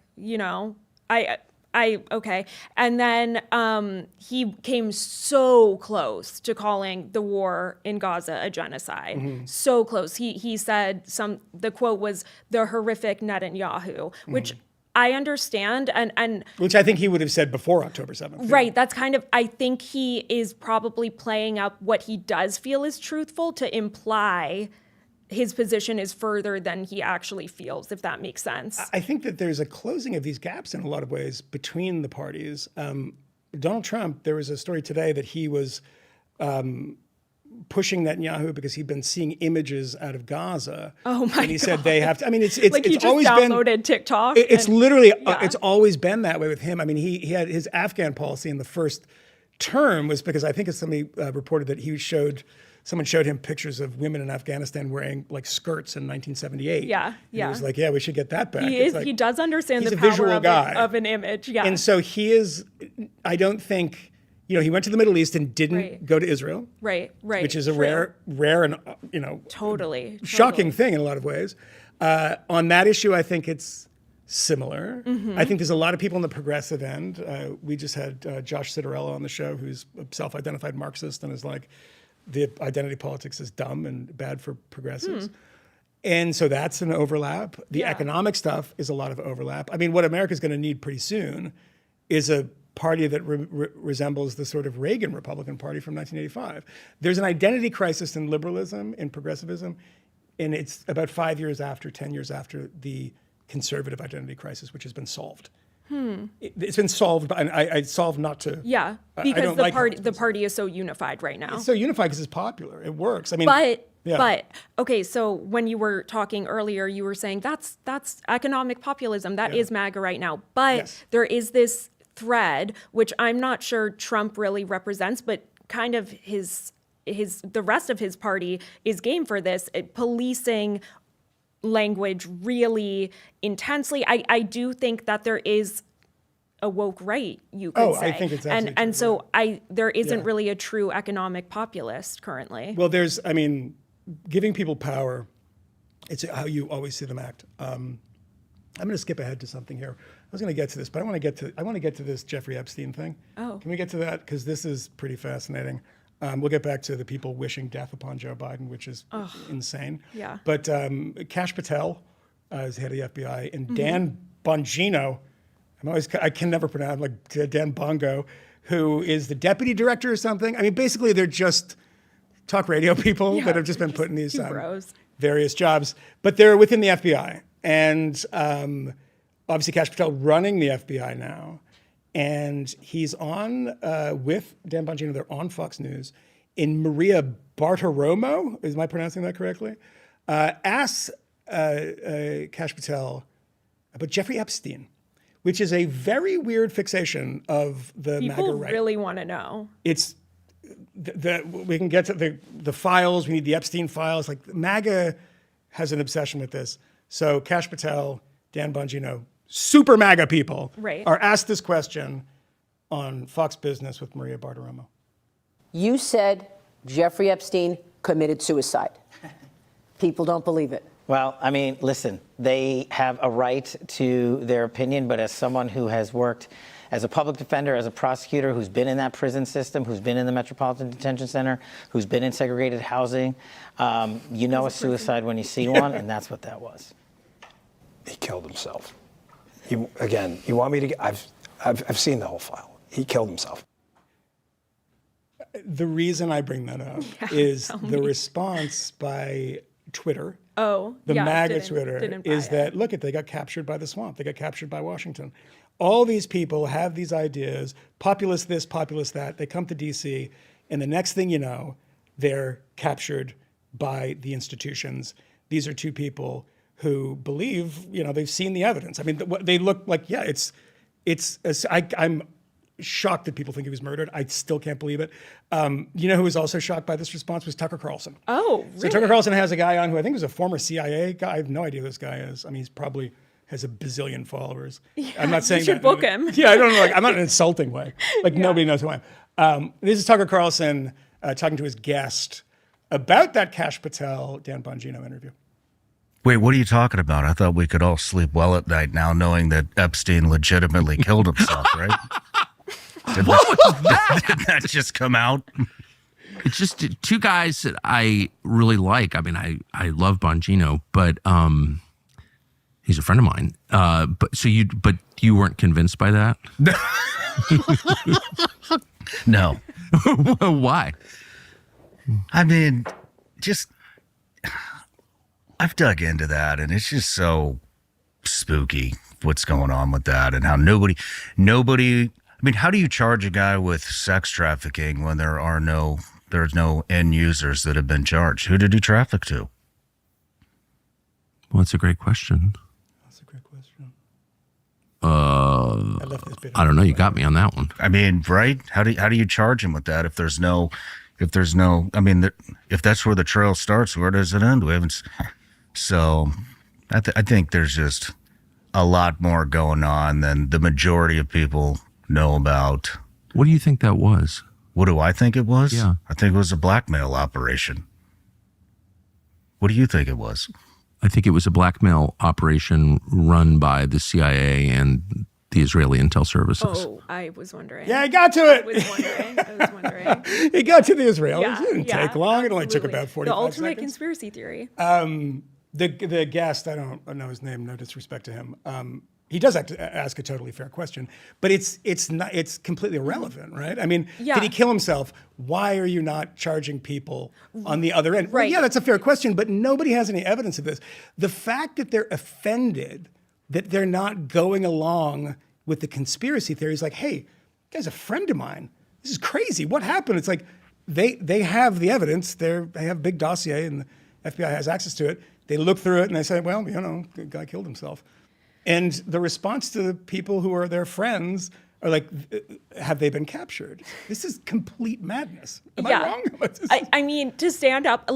[SPEAKER 2] okay. And then he came so close to calling the war in Gaza a genocide. Mm-hmm. So close. He said the quote was the horrific Netanyahu, which I understand. And
[SPEAKER 1] which I think he would have said before October 7th.
[SPEAKER 2] Right. That's kind of, I think he is probably playing up what he does feel is truthful to imply his position is further than he actually feels, if that makes sense.
[SPEAKER 1] I think that there's a closing of these gaps in a lot of ways between the parties. Donald Trump, there was a story today that he was pushing Netanyahu because he'd been seeing images out of Gaza.
[SPEAKER 2] Oh my God.
[SPEAKER 1] And he said they have to, I mean, it's
[SPEAKER 2] like he
[SPEAKER 1] it's
[SPEAKER 2] just
[SPEAKER 1] always
[SPEAKER 2] downloaded
[SPEAKER 1] been,
[SPEAKER 2] TikTok.
[SPEAKER 1] It's literally, it's always been that way with him. I mean, he had his Afghan policy in the first term was because I think as somebody reported that someone showed him pictures of women in Afghanistan wearing like skirts in 1978.
[SPEAKER 2] Yeah.
[SPEAKER 1] He was like, we should get that back.
[SPEAKER 2] He does understand the
[SPEAKER 1] power
[SPEAKER 2] of an image. Yeah.
[SPEAKER 1] And so he is, I don't think, he went to the Middle East and didn't go to Israel.
[SPEAKER 2] Right.
[SPEAKER 1] Which is a rare and,
[SPEAKER 2] totally
[SPEAKER 1] shocking thing in a lot of ways. On that issue, I think it's similar. Mm-hmm. I think there's a lot of people on the progressive end. We just had Josh Citarella on the show, who's a self-identified Marxist and is like, the identity politics is dumb and bad for progressives. And so that's an overlap. The economic stuff is a lot of overlap. I mean, what America's going to need pretty soon is a party that resembles the sort of Reagan Republican Party from 1985. There's an identity crisis in liberalism, in progressivism, and it's about 10 years after the conservative identity crisis, which has been solved. It's been solved, but I solved not to.
[SPEAKER 2] Yeah, because the party is so unified right now.
[SPEAKER 1] It's so unified because it's popular. It works. I mean,
[SPEAKER 2] but okay. So when you were talking earlier, you were saying that's economic populism. That is MAGA right now. But there is this thread which I'm not sure Trump really represents, but kind of the rest of his party is game for this, policing language really intensely. I do think that there is a woke right, you could say.
[SPEAKER 1] I think it's absolutely
[SPEAKER 2] and so there isn't really a true economic populist currently.
[SPEAKER 1] Well, giving people power, it's how you always see them act. I'm going to skip ahead to something here. I was going to get to this, but I want to get to this Jeffrey Epstein thing. Oh. Can we get to that? Because this is pretty fascinating. We'll get back to the people wishing death upon Joe Biden, which is insane.
[SPEAKER 2] Yeah.
[SPEAKER 1] But Kash Patel is head of the FBI, and Dan Bongino. I can never pronounce, like Dan Bongo, who is the deputy director or something. I mean, basically they're just talk radio people that have just been put in these various jobs, but they're within the FBI. And obviously Kash Patel running the FBI now. And he's on with Dan Bongino, they're on Fox News, in Maria Bartiromo, am I pronouncing that correctly? Asks Kash Patel about Jeffrey Epstein, which is a very weird fixation of the MAGA right.
[SPEAKER 2] People really want to know.
[SPEAKER 1] It's we can get to the files. We need the Epstein files. Like MAGA has an obsession with this. So Kash Patel, Dan Bongino, super MAGA people are asked this question on Fox Business with Maria Bartiromo.
[SPEAKER 8] You said Jeffrey Epstein committed suicide. People don't believe it.
[SPEAKER 9] Well, I mean, listen, they have a right to their opinion, but as someone who has worked as a public defender, as a prosecutor, who's been in that prison system, who's been in the Metropolitan Detention Center, who's been in segregated housing, you know a suicide when you see one, and that's what that was.
[SPEAKER 10] He killed himself. Again, you want me to? I've seen the whole file. He killed himself.
[SPEAKER 1] The reason I bring that up is the response by Twitter. The MAGA Twitter is that, look, they got captured by the swamp. They got captured by Washington. All these people have these ideas, populist this, populist that. They come to DC, and the next thing you know, they're captured by the institutions. These are two people who believe, they've seen the evidence. I mean, they look like, I'm shocked that people think he was murdered. I still can't believe it. Who was also shocked by this response was Tucker Carlson.
[SPEAKER 2] Oh, really?
[SPEAKER 1] So Tucker Carlson has a guy on who I think was a former CIA guy. I have no idea who this guy is. I mean, he's probably has a bazillion followers.
[SPEAKER 2] Yeah,
[SPEAKER 1] I'm not saying
[SPEAKER 2] you should book him.
[SPEAKER 1] Yeah, I don't know. I'm not in an insulting way. Nobody knows who I am. This is Tucker Carlson talking to his guest about that Kash Patel, Dan Bongino interview.
[SPEAKER 11] Wait, what are you talking about? I thought we could all sleep well at night now knowing that Epstein legitimately killed himself, right? What was that? Did that just come out?
[SPEAKER 12] It's just two guys that I really like. I mean, I love Bongino, but he's a friend of mine. But you weren't convinced by that?
[SPEAKER 11] No.
[SPEAKER 12] Why?
[SPEAKER 11] I mean, I've dug into that, and it's just so spooky what's going on with that, and how nobody. I mean, how do you charge a guy with sex trafficking when there's no end users that have been charged? Who did he traffic to?
[SPEAKER 12] Well, that's a great question.
[SPEAKER 1] That's a great question.
[SPEAKER 12] I don't know. You got me on that one.
[SPEAKER 11] I mean, right? How do you charge him with that if there's no? I mean, if that's where the trail starts, where does it end? We haven't. So, I think there's just a lot more going on than the majority of people know about.
[SPEAKER 12] What do you think that was?
[SPEAKER 11] What do I think it was?
[SPEAKER 12] Yeah.
[SPEAKER 11] I think it was a blackmail operation. What do you think it was?
[SPEAKER 12] I think it was a blackmail operation run by the CIA and the Israeli intel services.
[SPEAKER 2] Oh, I was wondering.
[SPEAKER 1] Yeah, I got to it.
[SPEAKER 2] I was wondering.
[SPEAKER 1] He got to the Israelis.
[SPEAKER 2] Yeah,
[SPEAKER 1] It didn't take long. It only took about 45
[SPEAKER 2] The ultimate
[SPEAKER 1] seconds.
[SPEAKER 2] conspiracy theory.
[SPEAKER 1] The guest, I don't know his name, no disrespect to him. He does have to ask a totally fair question, but it's completely irrelevant, right? I mean, did he kill himself? Why are you not charging people on the other end?
[SPEAKER 2] Right.
[SPEAKER 1] Well, yeah, that's a fair question, but nobody has any evidence of this. The fact that they're offended that they're not going along with the conspiracy theories, like, hey, this guy's a friend of mine. This is crazy. What happened? It's like they have the evidence. They have a big dossier, and the FBI has access to it. They look through it and they say, well, the guy killed himself. And the response to the people who are their friends are like, have they been captured? This is complete madness. Am I wrong?
[SPEAKER 2] I mean, to stand up,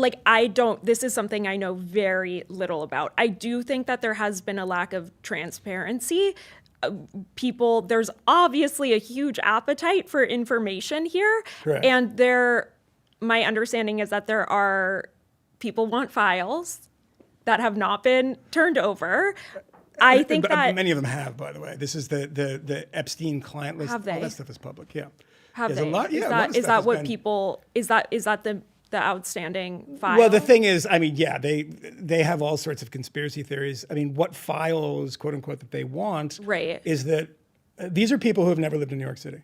[SPEAKER 2] this is something I know very little about. I do think that there has been a lack of transparency. There's obviously a huge appetite for information here.
[SPEAKER 1] Correct.
[SPEAKER 2] And my understanding is that people want files that have not been turned over. I think that
[SPEAKER 1] many of them have, by the way. This is the Epstein client list.
[SPEAKER 2] Have they?
[SPEAKER 1] All that stuff is public. Yeah.
[SPEAKER 2] Have
[SPEAKER 1] There's
[SPEAKER 2] they?
[SPEAKER 1] A lot,
[SPEAKER 2] is that what people? Is that the the outstanding file.
[SPEAKER 1] Well, the thing is, I mean, yeah, they have all sorts of conspiracy theories. I mean, what files, quote unquote, that they want is that these are people who have never lived in New York City.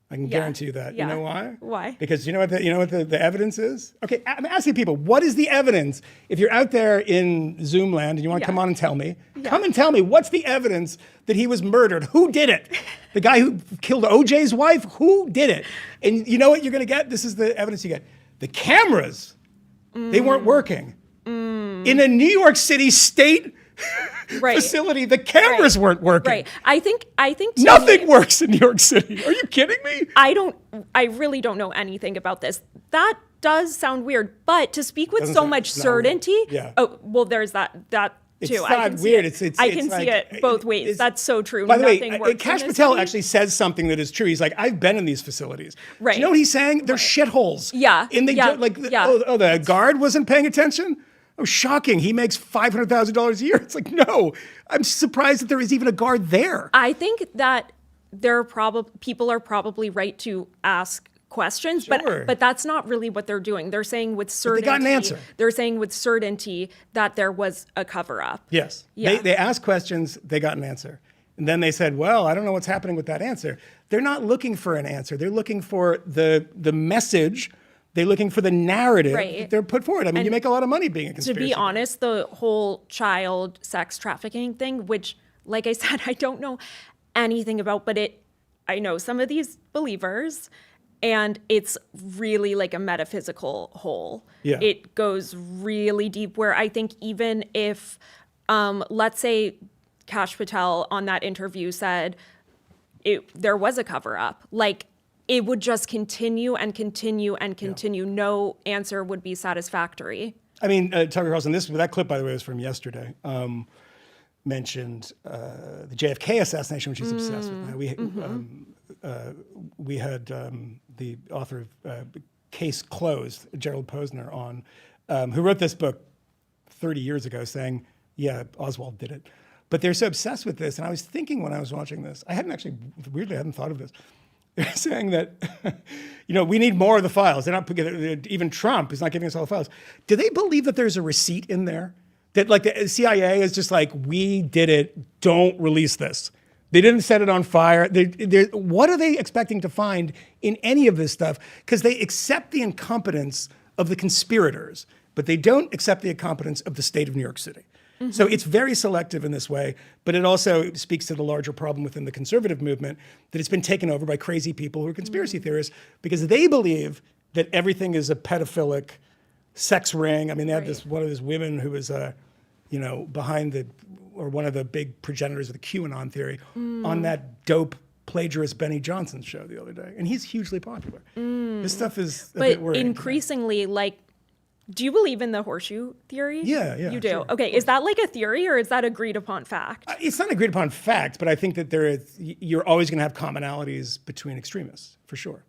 [SPEAKER 1] I can guarantee you that.
[SPEAKER 2] Yeah.
[SPEAKER 1] You know why?
[SPEAKER 2] Why?
[SPEAKER 1] Because you know what the evidence is? Okay, I'm asking people, what is the evidence? If you're out there in Zoom land and you want to come on and tell me, come and tell me, what's the evidence that he was murdered? Who did it? The guy who killed OJ's wife? Who did it? And you know what you're going to get? This is the evidence you get. The cameras, they weren't working. In a New York City state facility, the cameras weren't working.
[SPEAKER 2] Right. I think
[SPEAKER 1] nothing works in New York City. Are you kidding me?
[SPEAKER 2] I really don't know anything about this. That does sound weird, but to speak with so much certainty. Oh, well, there's that too.
[SPEAKER 1] It's not weird.
[SPEAKER 2] I can see it both ways. That's so true.
[SPEAKER 1] By the way, Kash Patel actually says something that is true. He's like, I've been in these facilities.
[SPEAKER 2] Right.
[SPEAKER 1] Do you know what he's saying? They're shitholes.
[SPEAKER 2] Yeah.
[SPEAKER 1] And they the guard wasn't paying attention? Oh, shocking. He makes $500,000 a year. It's like, no, I'm surprised that there is even a guard there.
[SPEAKER 2] I think that people are probably right to ask questions, but that's not really what they're doing. They're saying with certainty.
[SPEAKER 1] But they got an answer.
[SPEAKER 2] They're saying with certainty that there was a cover-up.
[SPEAKER 1] Yes. Yeah. They asked questions, they got an answer. And then they said, well, I don't know what's happening with that answer. They're not looking for an answer. They're looking for the message. They're looking for the narrative that they're put forward. I mean, you make a lot of money being a conspiracy.
[SPEAKER 2] To be honest, the whole child sex trafficking thing, which, like I said, I don't know anything about, but I know some of these believers, and it's really like a metaphysical hole.
[SPEAKER 1] Yeah.
[SPEAKER 2] It goes really deep where I think even if, let's say Kash Patel on that interview said there was a cover-up, like, it would just continue and continue and continue. Yeah. No answer would be satisfactory.
[SPEAKER 1] I mean, Tucker Carlson, that clip, by the way, was from yesterday, mentioned the JFK assassination, which he's obsessed with. We had the author of Case Closed, Gerald Posner, on, who wrote this book 30 years ago saying, yeah, Oswald did it. But they're so obsessed with this. And I was thinking when I was watching this, I hadn't thought of this. They're saying that, we need more of the files. They're not, even Trump is not giving us all the files. Do they believe that there's a receipt in there? That like the CIA is just like, we did it, don't release this. They didn't set it on fire. What are they expecting to find in any of this stuff? Because they accept the incompetence of the conspirators, but they don't accept the incompetence of the state of New York City. Mm-hmm. So it's very selective in this way, but it also speaks to the larger problem within the conservative movement that it's been taken over by crazy people who are conspiracy theorists because they believe that everything is a pedophilic sex ring. I mean, they had one of these women who was, behind one of the big progenitors of the QAnon theory on that dope plagiarist Benny Johnson's show the other day. And he's hugely popular. This stuff is a bit worrying.
[SPEAKER 2] But increasingly, do you believe in the horseshoe theory?
[SPEAKER 1] Yeah.
[SPEAKER 2] You do?
[SPEAKER 1] Sure.
[SPEAKER 2] Okay, is that like a theory or is that agreed upon fact?
[SPEAKER 1] It's not agreed upon fact, but I think that you're always going to have commonalities between extremists, for sure.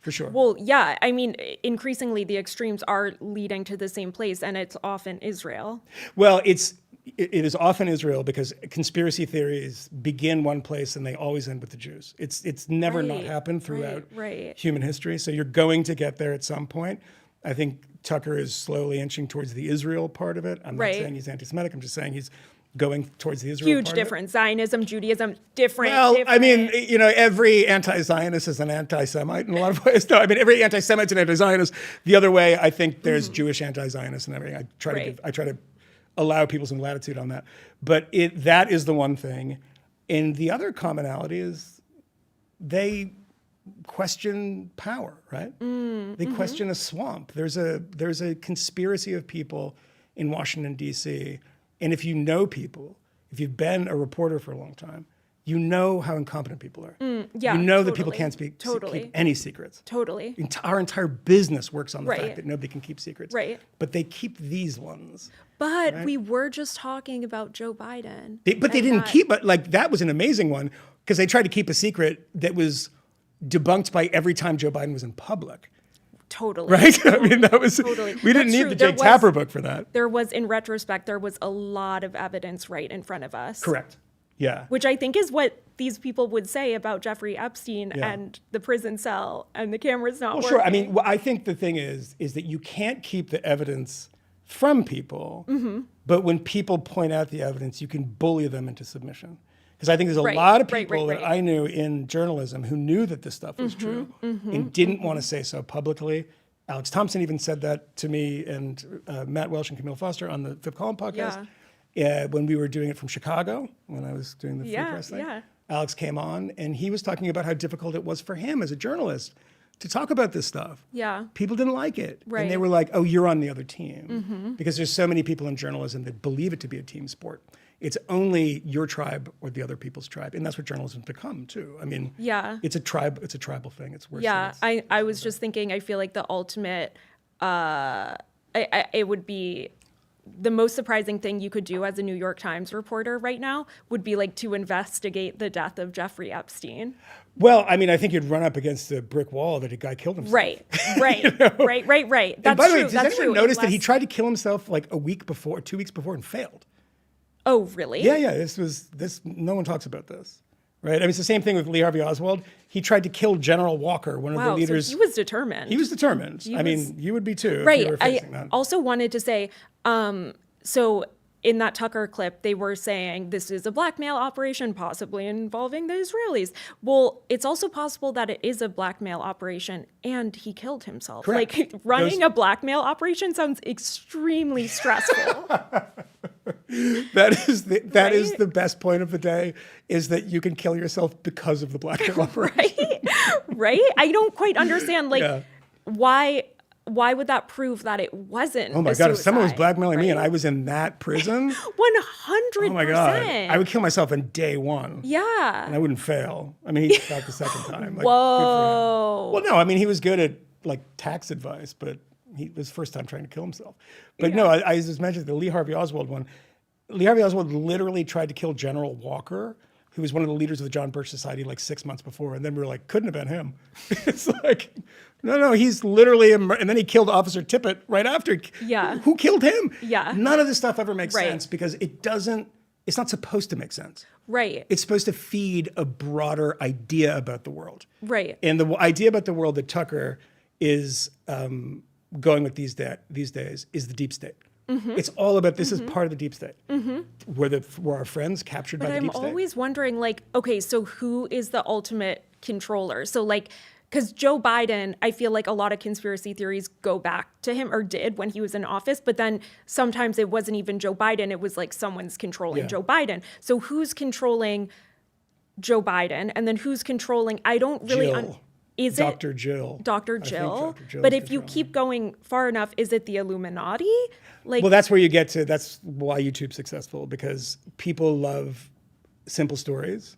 [SPEAKER 1] For sure.
[SPEAKER 2] Well, yeah, I mean, increasingly the extremes are leading to the same place, and it's often Israel.
[SPEAKER 1] Well, it is often Israel because conspiracy theories begin one place and they always end with the Jews. It's never not happened throughout human history, so you're going to get there at some point. I think Tucker is slowly inching towards the Israel part of it. I'm not saying he's anti-Semitic. I'm just saying he's going towards the Israel part
[SPEAKER 2] Huge difference. Zionism, Judaism, different.
[SPEAKER 1] Well, I mean, every anti-Zionist is an anti-Semite in a lot of ways. No, I mean, every anti-Semite's an anti-Zionist. The other way, I think there's Jewish anti-Zionists and everything. I try to allow people some latitude on that. But that is the one thing. And the other commonality is they question power, right? They question a swamp. There's a conspiracy of people in Washington, D.C., and if you know people, if you've been a reporter for a long time, you know how incompetent people are.
[SPEAKER 2] Yeah,
[SPEAKER 1] you know that people can't keep any secrets.
[SPEAKER 2] Totally.
[SPEAKER 1] Our entire business works on the fact that nobody can keep secrets.
[SPEAKER 2] Right.
[SPEAKER 1] But they keep these ones.
[SPEAKER 2] But we were just talking about Joe Biden.
[SPEAKER 1] But they didn't keep it. Like, that was an amazing one because they tried to keep a secret that was debunked by every time Joe Biden was in public.
[SPEAKER 2] Totally.
[SPEAKER 1] Right? I mean, that was,
[SPEAKER 2] totally.
[SPEAKER 1] We didn't need the Jake Tapper book for that.
[SPEAKER 2] There was, in retrospect, there was a lot of evidence right in front of us.
[SPEAKER 1] Correct. Yeah.
[SPEAKER 2] Which I think is what these people would say about Jeffrey Epstein and the prison cell and the cameras not working.
[SPEAKER 1] Sure. I mean, I think the thing is that you can't keep the evidence from people, but when people point out the evidence, you can bully them into submission. Because I think there's a lot of people that I knew in journalism who knew that this stuff was true and didn't want to say so publicly. Alex Thompson even said that to me and Matt Welsh and Camille Foster on the Fifth Column podcast when we were doing it from Chicago, when I was doing the Free Press thing. Alex came on and he was talking about how difficult it was for him as a journalist to talk about this stuff.
[SPEAKER 2] Yeah.
[SPEAKER 1] People didn't like it.
[SPEAKER 2] Right.
[SPEAKER 1] And they were like, oh, you're on the other team. Because there's so many people in journalism that believe it to be a team sport. It's only your tribe or the other people's tribe. And that's what journalism's become too. I mean, it's a tribal thing. It's worse.
[SPEAKER 2] Yeah, I was just thinking, I feel like the ultimate, it would be the most surprising thing you could do as a New York Times reporter right now would be like to investigate the death of Jeffrey Epstein.
[SPEAKER 1] Well, I mean, I think you'd run up against a brick wall that a guy killed himself.
[SPEAKER 2] Right. Right. That's
[SPEAKER 1] and by the way,
[SPEAKER 2] true.
[SPEAKER 1] does anyone notice that he tried to kill himself like a week before, 2 weeks before, and failed?
[SPEAKER 2] Oh, really?
[SPEAKER 1] Yeah. This. No one talks about this, right? I mean, it's the same thing with Lee Harvey Oswald. He tried to kill General Walker, one of the leaders.
[SPEAKER 2] So he was determined.
[SPEAKER 1] He was determined. I mean, you would be too. If you were facing that.
[SPEAKER 2] Also wanted to say, so in that Tucker clip, they were saying this is a blackmail operation, possibly involving the Israelis. Well, it's also possible that it is a blackmail operation and he killed himself.
[SPEAKER 1] Correct.
[SPEAKER 2] Like running a blackmail operation sounds extremely stressful.
[SPEAKER 1] That is the best point of the day, is that you can kill yourself because of the blackmail operation.
[SPEAKER 2] Right? I don't quite understand, why would that prove that it wasn't
[SPEAKER 1] Oh my God, if someone was blackmailing me and I was in that prison,
[SPEAKER 2] 100%.
[SPEAKER 1] Oh my God, I would kill myself on day one.
[SPEAKER 2] Yeah.
[SPEAKER 1] And I wouldn't fail. I mean, he got the second time. Like,
[SPEAKER 2] whoa.
[SPEAKER 1] Well, no, I mean, he was good at like tax advice, but he was first time trying to kill himself. But no, I just mentioned the Lee Harvey Oswald one. Lee Harvey Oswald literally tried to kill General Walker, who was one of the leaders of the John Birch Society like 6 months before. And then we were like, couldn't have been him. It's like, no, he's literally, and then he killed Officer Tippit right after.
[SPEAKER 2] Yeah.
[SPEAKER 1] Who killed him?
[SPEAKER 2] Yeah.
[SPEAKER 1] None of this stuff ever makes sense because it's not supposed to make sense.
[SPEAKER 2] Right.
[SPEAKER 1] It's supposed to feed a broader idea about the world.
[SPEAKER 2] Right.
[SPEAKER 1] And the idea about the world that Tucker is going with these days is the deep state. It's all about this is part of the deep state. Were our friends captured by the deep state?
[SPEAKER 2] But I'm always wondering, like, okay, so who is the ultimate controller? So, like, because Joe Biden, I feel like a lot of conspiracy theories go back to him, or did when he was in office, but then sometimes it wasn't even Joe Biden, it was like someone's controlling Joe Biden. So who's controlling Joe Biden? And then who's controlling, I don't really... Is
[SPEAKER 1] Dr. Jill.
[SPEAKER 2] Dr. Jill? But if you keep going far enough, is it the Illuminati? Like,
[SPEAKER 1] well, that's where you get to, that's why YouTube's successful, because people love simple stories.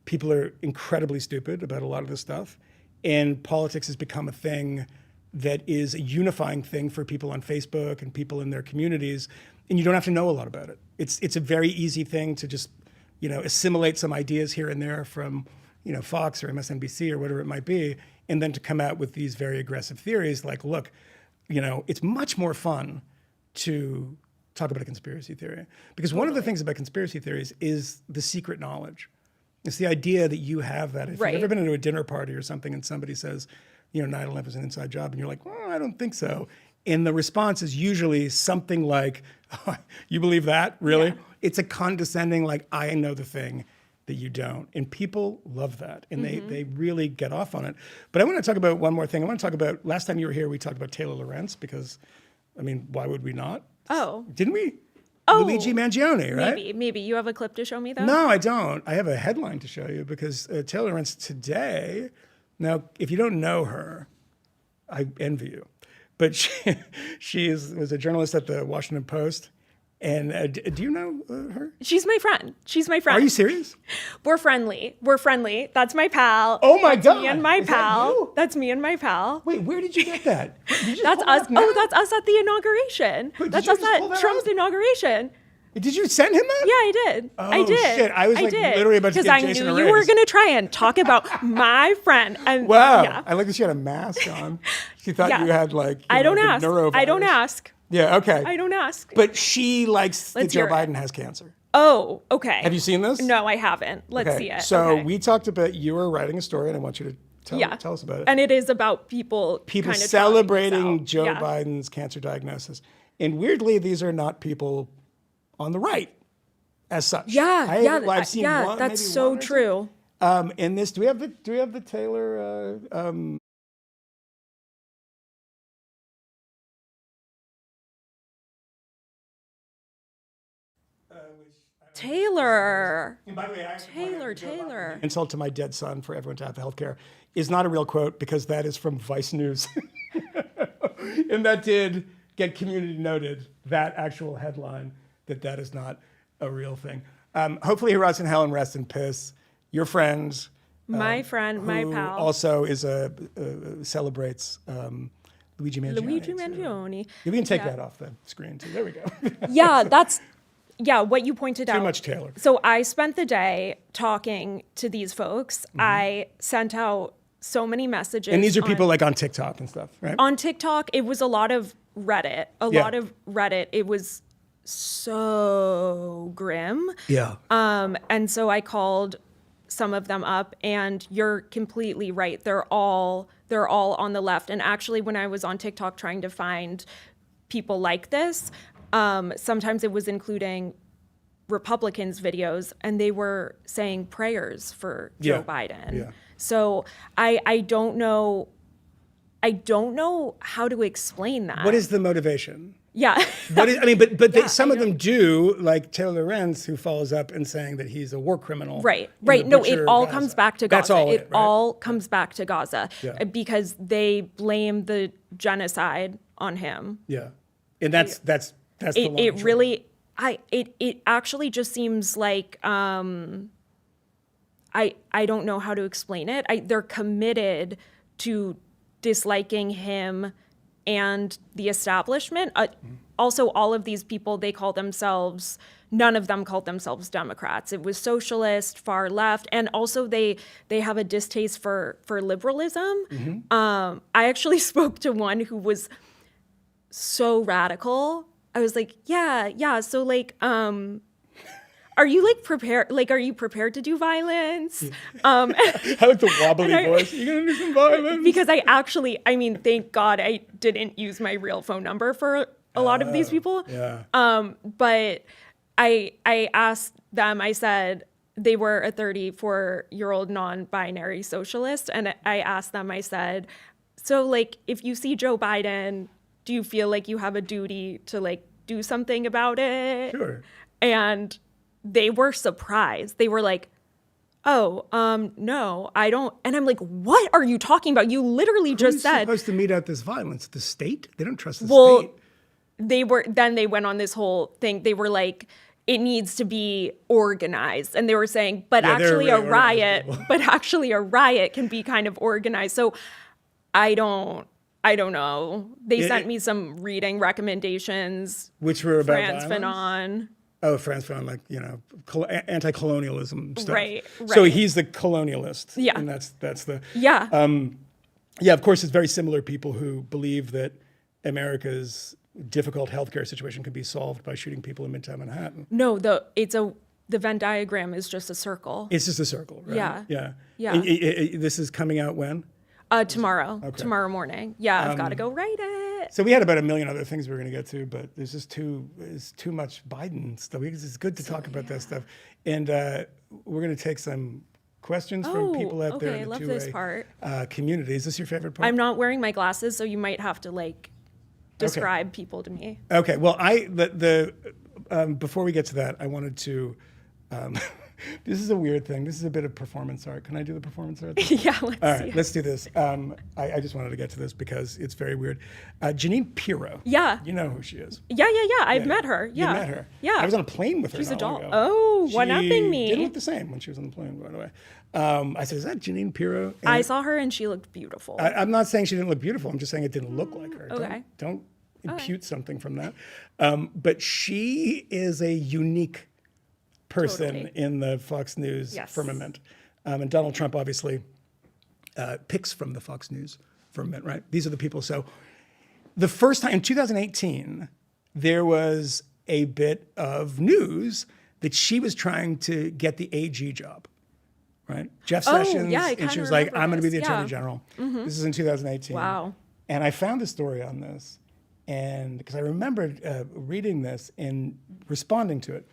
[SPEAKER 1] People are incredibly stupid about a lot of this stuff. And politics has become a thing that is a unifying thing for people on Facebook and people in their communities. And you don't have to know a lot about it. It's a very easy thing to just, assimilate some ideas here and there from, Fox or MSNBC or whatever it might be, and then to come out with these very aggressive theories like, look, it's much more fun to talk about a conspiracy theory. Because one of the things about conspiracy theories is the secret knowledge. It's the idea that you have that. If you've ever been to a dinner party or something and somebody says, 9/11 is an inside job, and you're like, well, I don't think so. And the response is usually something like, oh, you believe that? Really? Yeah. It's a condescending, like, I know the thing that you don't. And people love that. And they really get off on it. But I want to talk about one more thing. I want to talk about, last time you were here, we talked about Taylor Lorenz because, why would we not?
[SPEAKER 2] Oh.
[SPEAKER 1] Didn't we?
[SPEAKER 2] Oh.
[SPEAKER 1] Luigi Mangione, right?
[SPEAKER 2] Maybe. You have a clip to show me, though?
[SPEAKER 1] No, I don't. I have a headline to show you because Taylor Lorenz today, now, if you don't know her, I envy you. But she was a journalist at the Washington Post. And do you know her?
[SPEAKER 2] She's my friend.
[SPEAKER 1] Are you serious?
[SPEAKER 2] We're friendly. That's my pal.
[SPEAKER 1] Oh my God.
[SPEAKER 2] Me and my pal.
[SPEAKER 1] That's
[SPEAKER 2] me and my pal.
[SPEAKER 1] Wait, where did you get that?
[SPEAKER 2] That's us. Oh, that's us at the inauguration.
[SPEAKER 1] Wait,
[SPEAKER 2] that's us at Trump's inauguration.
[SPEAKER 1] Did you send him that?
[SPEAKER 2] Yeah, I did.
[SPEAKER 1] Oh,
[SPEAKER 2] I did.
[SPEAKER 1] Shit. I was literally about to give Jason a raise.
[SPEAKER 2] Because I knew you were going to try and talk about my friend. And
[SPEAKER 1] wow.
[SPEAKER 2] Yeah.
[SPEAKER 1] I like that she had a mask on. She thought you had
[SPEAKER 2] I don't ask.
[SPEAKER 1] neurovirus.
[SPEAKER 2] I don't ask.
[SPEAKER 1] Yeah, okay.
[SPEAKER 2] I don't ask.
[SPEAKER 1] But she likes that Joe Biden has cancer.
[SPEAKER 2] Oh, okay.
[SPEAKER 1] Have you seen this?
[SPEAKER 2] No, I haven't. Let's see it.
[SPEAKER 1] So
[SPEAKER 2] Okay.
[SPEAKER 1] we talked about, you were writing a story, and I want you to tell us about it.
[SPEAKER 2] And it is about people kind of
[SPEAKER 1] celebrating
[SPEAKER 2] trotting this out.
[SPEAKER 1] Joe
[SPEAKER 2] Yeah.
[SPEAKER 1] Biden's cancer diagnosis. And weirdly, these are not people on the right as such. I've seen one,
[SPEAKER 2] that's
[SPEAKER 1] maybe
[SPEAKER 2] so
[SPEAKER 1] one or
[SPEAKER 2] true.
[SPEAKER 1] in this, do we have the Taylor?
[SPEAKER 2] Taylor.
[SPEAKER 1] And by the way,
[SPEAKER 2] Taylor.
[SPEAKER 1] Insult to my dead son for everyone to have health care is not a real quote because that is from Vice News. And that did get community noted, that actual headline, that is not a real thing. Hopefully he rots in hell and rests in piss. Your friend.
[SPEAKER 2] My friend, my
[SPEAKER 1] who
[SPEAKER 2] pal.
[SPEAKER 1] also is celebrates Luigi Mangione.
[SPEAKER 2] Luigi Mangione.
[SPEAKER 1] We can take that off the screen too. There we go.
[SPEAKER 2] Yeah, what you pointed out.
[SPEAKER 1] Too much Taylor.
[SPEAKER 2] So I spent the day talking to these folks.
[SPEAKER 1] Mm-hmm.
[SPEAKER 2] I sent out so many messages.
[SPEAKER 1] And these are people like on TikTok and stuff, right?
[SPEAKER 2] On TikTok, it was a lot of Reddit. It was so grim.
[SPEAKER 1] Yeah.
[SPEAKER 2] And so I called some of them up, and you're completely right. They're all on the left. And actually, when I was on TikTok trying to find people like this, sometimes it was including Republicans' videos, and they were saying prayers for Joe Biden.
[SPEAKER 1] Yeah.
[SPEAKER 2] So I don't know how to explain that.
[SPEAKER 1] What is the motivation?
[SPEAKER 2] Yeah.
[SPEAKER 1] Some of them do, like Taylor Lorenz, who follows up and saying that he's a war criminal.
[SPEAKER 2] Right.
[SPEAKER 1] in the
[SPEAKER 2] No,
[SPEAKER 1] butcher
[SPEAKER 2] it all
[SPEAKER 1] Gaza.
[SPEAKER 2] comes back to Gaza.
[SPEAKER 1] That's all
[SPEAKER 2] it all comes back to Gaza because they blame the genocide on him.
[SPEAKER 1] Yeah. And that's the long
[SPEAKER 2] It
[SPEAKER 1] term.
[SPEAKER 2] really, it actually just seems like, I don't know how to explain it. They're committed to disliking him and the establishment. Also, all of these people, none of them called themselves Democrats. It was socialist, far left, and also they have a distaste for liberalism.
[SPEAKER 1] Mm-hmm.
[SPEAKER 2] I actually spoke to one who was so radical. I was like, yeah. So like, are you prepared? Like, are you prepared to do violence?
[SPEAKER 1] I like the wobbly voice. You're gonna do some violence?
[SPEAKER 2] Because thank God I didn't use my real phone number for a lot of these people.
[SPEAKER 1] Yeah.
[SPEAKER 2] But I asked them, I said, they were a 34-year-old non-binary socialist. And I asked them, I said, so like, if you see Joe Biden, do you feel like you have a duty to like do something about it?
[SPEAKER 1] Sure.
[SPEAKER 2] And they were surprised. They were like, oh, no, I don't. And I'm like, what are you talking about? You literally just said.
[SPEAKER 1] Who's supposed to mete out this violence? The state? They don't trust the state.
[SPEAKER 2] Then they went on this whole thing. They were like, it needs to be organized. And they were saying, but actually a riot can be kind of organized. So I don't know. They sent me some reading recommendations.
[SPEAKER 1] Which were about
[SPEAKER 2] Frantz
[SPEAKER 1] violence?
[SPEAKER 2] Fanon.
[SPEAKER 1] Oh, Frantz Fanon, like, anti-colonialism stuff.
[SPEAKER 2] Right.
[SPEAKER 1] So he's the colonialist.
[SPEAKER 2] Yeah.
[SPEAKER 1] And that's the...
[SPEAKER 2] Yeah.
[SPEAKER 1] Of course, it's very similar people who believe that America's difficult healthcare situation could be solved by shooting people in Midtown Manhattan.
[SPEAKER 2] No, the Venn diagram is just a circle.
[SPEAKER 1] It's just a circle, right?
[SPEAKER 2] Yeah.
[SPEAKER 1] And this is coming out when?
[SPEAKER 2] Tomorrow morning. Yeah, I've got to go write it.
[SPEAKER 1] So we had about a million other things we were going to get to, but there's just too much Biden stuff. It's good to talk about that stuff. And we're going to take some questions from people out there in the
[SPEAKER 2] I love
[SPEAKER 1] two-way
[SPEAKER 2] this part.
[SPEAKER 1] Community. Is this your favorite part?
[SPEAKER 2] I'm not wearing my glasses, so you might have to like describe people to me.
[SPEAKER 1] Okay. Well, before we get to that, I wanted to. This is a weird thing. This is a bit of performance art. Can I do the performance art thing?
[SPEAKER 2] Yeah, let's
[SPEAKER 1] All
[SPEAKER 2] see.
[SPEAKER 1] right, let's do this. I just wanted to get to this because it's very weird. Jeanine Pirro.
[SPEAKER 2] Yeah.
[SPEAKER 1] You know who she is.
[SPEAKER 2] Yeah. I've met her. Yeah.
[SPEAKER 1] You met her.
[SPEAKER 2] Yeah.
[SPEAKER 1] I was on a plane with her.
[SPEAKER 2] She's a
[SPEAKER 1] not long
[SPEAKER 2] doll.
[SPEAKER 1] ago.
[SPEAKER 2] Oh, one-upping me.
[SPEAKER 1] She didn't look the same when she was on the plane, by the way. I said, is that Jeanine Pirro? And
[SPEAKER 2] I saw her and she looked beautiful.
[SPEAKER 1] I'm not saying she didn't look beautiful. I'm just saying it didn't look like her.
[SPEAKER 2] Okay.
[SPEAKER 1] Don't impute something from that. But she is a unique person in the Fox News firmament. And Donald Trump obviously picks from the Fox News firmament, right? These are the people. So the first time, in 2018, there was a bit of news that she was trying to get the AG job, right? Jeff Sessions,
[SPEAKER 2] yeah, I
[SPEAKER 1] and she
[SPEAKER 2] kinda
[SPEAKER 1] was like,
[SPEAKER 2] remember
[SPEAKER 1] I'm going to be the
[SPEAKER 2] this.
[SPEAKER 1] Attorney
[SPEAKER 2] Yeah.
[SPEAKER 1] General. This is in 2018.
[SPEAKER 2] Wow.
[SPEAKER 1] And I found a story on this, and because I remembered reading this and responding to it.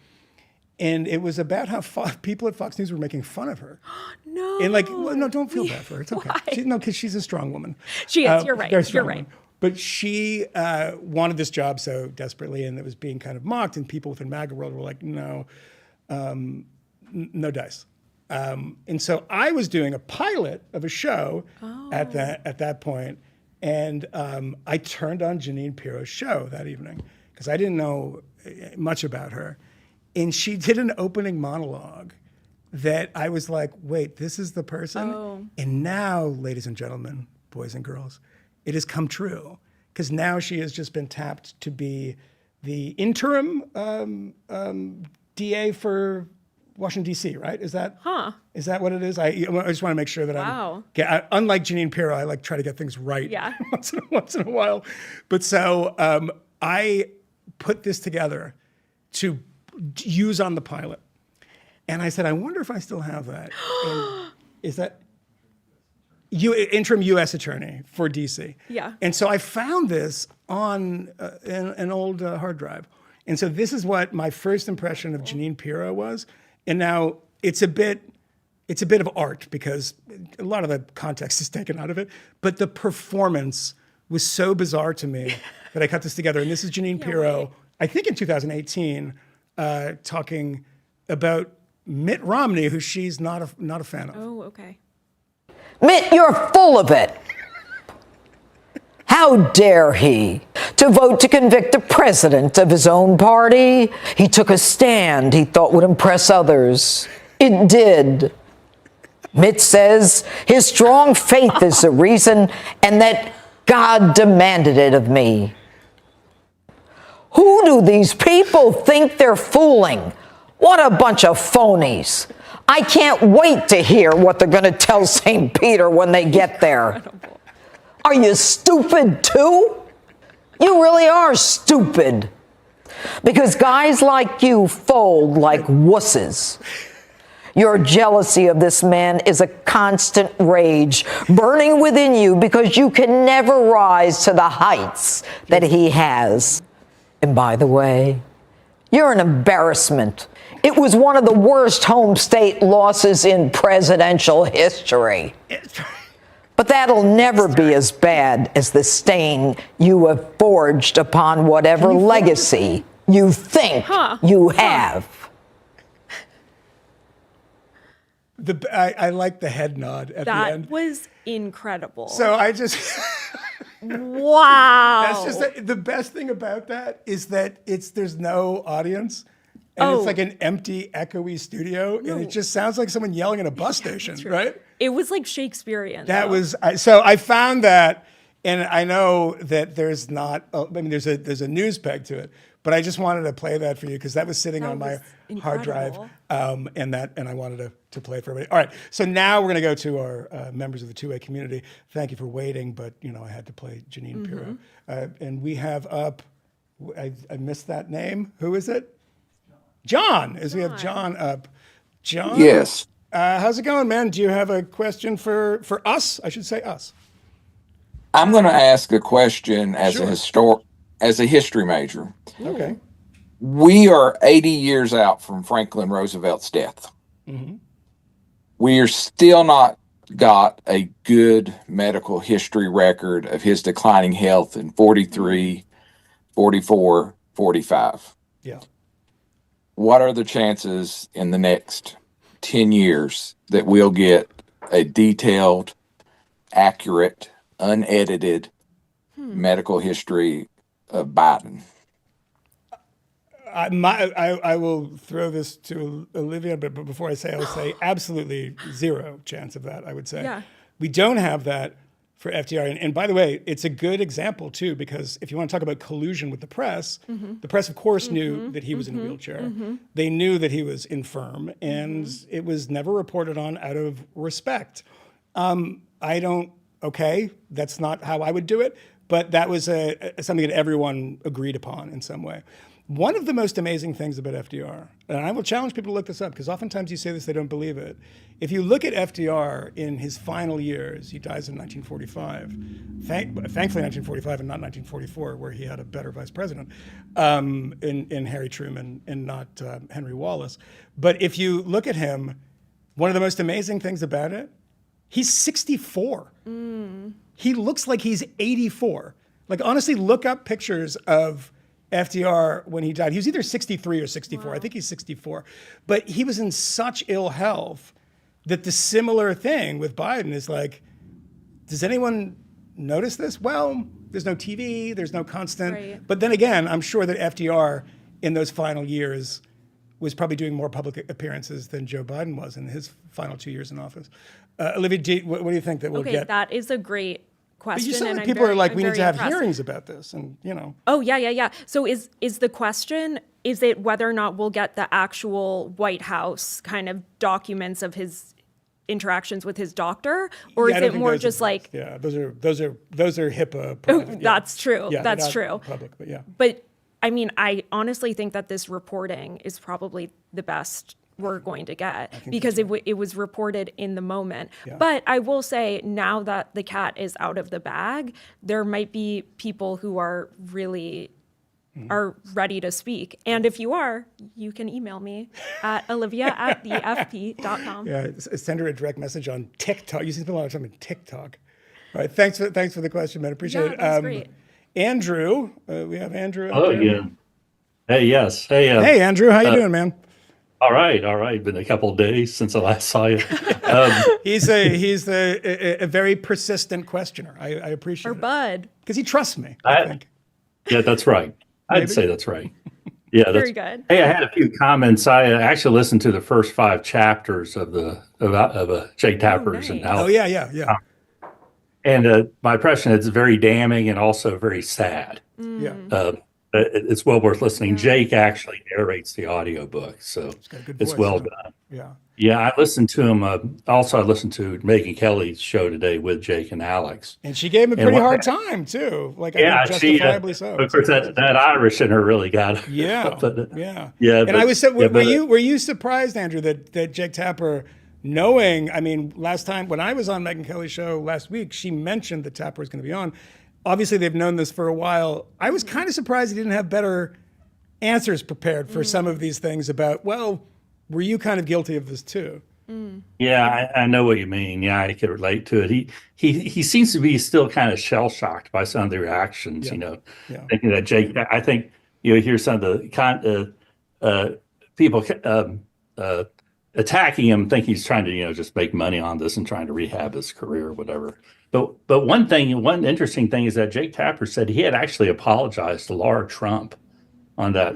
[SPEAKER 1] And it was about how people at Fox News were making fun of her.
[SPEAKER 2] No.
[SPEAKER 1] And like, well, no, don't feel bad for her. It's okay.
[SPEAKER 2] Why?
[SPEAKER 1] No, because she's a strong woman.
[SPEAKER 2] She is. You're right.
[SPEAKER 1] Very strong
[SPEAKER 2] You're right.
[SPEAKER 1] woman. But she wanted this job so desperately, and it was being kind of mocked. And people within MAGA world were like, no, no dice. And so I was doing a pilot of a show at that point, and I turned on Jeanine Pirro's show that evening because I didn't know much about her. And she did an opening monologue that I was like, wait, this is the person?
[SPEAKER 2] Oh.
[SPEAKER 1] And now, ladies and gentlemen, boys and girls, it has come true. Because now she has just been tapped to be the interim DA for Washington, D.C., right? Is that what it is? I just want to make sure that
[SPEAKER 2] Wow.
[SPEAKER 1] unlike Jeanine Pirro, I like try to get things right
[SPEAKER 2] Yeah.
[SPEAKER 1] once in a while. But so I put this together to use on the pilot. And I said, I wonder if I still have that. And is that interim U.S. attorney for D.C.?
[SPEAKER 2] Yeah.
[SPEAKER 1] And so I found this on an old hard drive. And so this is what my first impression of Jeanine Pirro was. And now it's a bit of art because a lot of the context is taken out of it. But the performance was so bizarre to me that I cut this together. And this is Jeanine Pirro, I think in 2018, talking about Mitt Romney, who she's not a fan of.
[SPEAKER 2] Oh, okay.
[SPEAKER 13] Mitt, you're full of it. How dare he to vote to convict the president of his own party? He took a stand he thought would impress others. It did. Mitt says his strong faith is the reason and that God demanded it of me. Who do these people think they're fooling? What a bunch of phonies. I can't wait to hear what they're going to tell St. Peter when they get there. Are you stupid too? You really are stupid. Because guys like you fold like wusses. Your jealousy of this man is a constant rage burning within you because you can never rise to the heights that he has. And by the way, you're an embarrassment. It was one of the worst home state losses in presidential history. But that'll never be as bad as the stain you have forged upon whatever legacy you think you have.
[SPEAKER 1] I like the head nod at the end.
[SPEAKER 2] That was incredible.
[SPEAKER 1] So I just...
[SPEAKER 2] Wow.
[SPEAKER 1] That's just the best thing about that is that there's no audience. And it's like an empty, echoey studio. And it just sounds like someone yelling at a bus station, right?
[SPEAKER 2] It was like Shakespearean.
[SPEAKER 1] That was... So I found that, and I know that there's not... there's a news peg to it. But I just wanted to play that for you because that was sitting on my hard drive, and I wanted to play it for everybody. All right, so now we're going to go to our members of the two-way community. Thank you for waiting, but I had to play Jeanine Pirro, and we have up. I missed that name. Who is it? John. We have John up. John.
[SPEAKER 14] Yes.
[SPEAKER 1] How's it going, man? Do you have a question for us? I should say us.
[SPEAKER 14] I'm going to ask a question as as a history major.
[SPEAKER 1] Okay.
[SPEAKER 14] We are 80 years out from Franklin Roosevelt's death.
[SPEAKER 1] Mm-hmm.
[SPEAKER 14] We are still not got a good medical history record of his declining health in 43, 44, 45.
[SPEAKER 1] Yeah.
[SPEAKER 14] What are the chances in the next 10 years that we'll get a detailed, accurate, unedited medical history of Biden?
[SPEAKER 1] I will throw this to Olivia, but before I say, I will say absolutely zero chance of that, I would say.
[SPEAKER 2] Yeah.
[SPEAKER 1] We don't have that for FDR. And by the way, it's a good example, too, because if you want to talk about collusion with the press, the press, of course, knew that he was in a wheelchair. They knew that he was infirm, and it was never reported on out of respect. That's not how I would do it, but that was something that everyone agreed upon in some way. One of the most amazing things about FDR, and I will challenge people to look this up because oftentimes you say this, they don't believe it. If you look at FDR in his final years, he dies in 1945, thankfully 1945 and not 1944, where he had a better vice president, in Harry Truman and not Henry Wallace. But if you look at him, one of the most amazing things about it, he's 64. He looks like he's 84. Like, honestly, look up pictures of FDR when he died. He was either 63 or 64. I think he's 64. But he was in such ill health that the similar thing with Biden is like, does anyone notice this? Well, there's no TV, there's no constant.
[SPEAKER 2] Right.
[SPEAKER 1] But then again, I'm sure that FDR in those final years was probably doing more public appearances than Joe Biden was in his final 2 years in office. Olivia, what do you think that we'll
[SPEAKER 2] Okay,
[SPEAKER 1] get?
[SPEAKER 2] that is a great question.
[SPEAKER 1] But you said
[SPEAKER 2] and
[SPEAKER 1] like
[SPEAKER 2] I'm
[SPEAKER 1] people
[SPEAKER 2] very-
[SPEAKER 1] are like,
[SPEAKER 2] I'm
[SPEAKER 1] we need
[SPEAKER 2] very
[SPEAKER 1] to have
[SPEAKER 2] impressed.
[SPEAKER 1] hearings about this, and you know.
[SPEAKER 2] Oh, yeah. So is the question, is it whether or not we'll get the actual White House kind of documents of his interactions with his doctor, or
[SPEAKER 1] Yeah, I
[SPEAKER 2] is
[SPEAKER 1] don't
[SPEAKER 2] it
[SPEAKER 1] think
[SPEAKER 2] more
[SPEAKER 1] those are
[SPEAKER 2] just like,
[SPEAKER 1] yeah, those are HIPAA private, yeah.
[SPEAKER 2] that's true,
[SPEAKER 1] Yeah,
[SPEAKER 2] that's
[SPEAKER 1] they're not
[SPEAKER 2] true.
[SPEAKER 1] public, but yeah.
[SPEAKER 2] But I mean, I honestly think that this reporting is probably the best we're going to get because it was reported in the moment.
[SPEAKER 1] Yeah.
[SPEAKER 2] But I will say now that the cat is out of the bag, there might be people who are really are ready to speak. And if you are, you can email me at olivia@thefp.com.
[SPEAKER 1] Yeah, send her a direct message on TikTok. You spend a lot of time on TikTok. All right, thanks for the question, man. Appreciate it.
[SPEAKER 2] That's great.
[SPEAKER 1] Andrew, we have Andrew.
[SPEAKER 15] Oh, yeah. Hey, yes. Hey,
[SPEAKER 1] Hey, Andrew, how you doing, man?
[SPEAKER 15] All right. Been a couple of days since I last saw you.
[SPEAKER 1] He's a very persistent questioner. I appreciate
[SPEAKER 2] Or
[SPEAKER 1] it.
[SPEAKER 2] Bud.
[SPEAKER 1] Because he trusts me, I think.
[SPEAKER 15] Yeah, that's right. I'd say that's right. Yeah, that's
[SPEAKER 2] Very good.
[SPEAKER 15] Hey, I had a few comments. I actually listened to the first 5 chapters of Jake Tapper's
[SPEAKER 2] nice.
[SPEAKER 15] analysis.
[SPEAKER 1] Oh, yeah.
[SPEAKER 15] And my impression is very damning and also very sad.
[SPEAKER 1] Yeah.
[SPEAKER 15] It's well worth listening. Jake actually narrates the audiobook, so
[SPEAKER 1] got a good
[SPEAKER 15] it's
[SPEAKER 1] voice,
[SPEAKER 15] well
[SPEAKER 1] yeah.
[SPEAKER 15] done.
[SPEAKER 1] Yeah.
[SPEAKER 15] Yeah, I listened to him. Also, I listened to Megan Kelly's show today with Jake and Alex.
[SPEAKER 1] And she gave him a
[SPEAKER 15] And
[SPEAKER 1] pretty
[SPEAKER 15] what-
[SPEAKER 1] hard time, too. Like, I
[SPEAKER 15] Yeah,
[SPEAKER 1] think
[SPEAKER 15] she,
[SPEAKER 1] justifiably so.
[SPEAKER 15] of course, that Irish in her really got her.
[SPEAKER 1] Yeah,
[SPEAKER 15] But,
[SPEAKER 1] yeah.
[SPEAKER 15] yeah.
[SPEAKER 1] And I was so,
[SPEAKER 15] yeah,
[SPEAKER 1] were you surprised, Andrew, that Jake Tapper, knowing, I mean, last time when I was on Megyn Kelly's show last week, she mentioned that Tapper was going to be on. Obviously, they've known this for a while. I was kind of surprised he didn't have better answers prepared for some of these things about, well, were you kind of guilty of this too?
[SPEAKER 15] Yeah, I know what you mean. Yeah, I could relate to it. He seems to be still kind of shell shocked by some of the reactions.
[SPEAKER 1] Yeah.
[SPEAKER 15] Thinking that Jake. I think hear some of the people attacking him, think he's trying to just make money on this and trying to rehab his career or whatever. But one interesting thing is that Jake Tapper said he had actually apologized to Laura Trump on that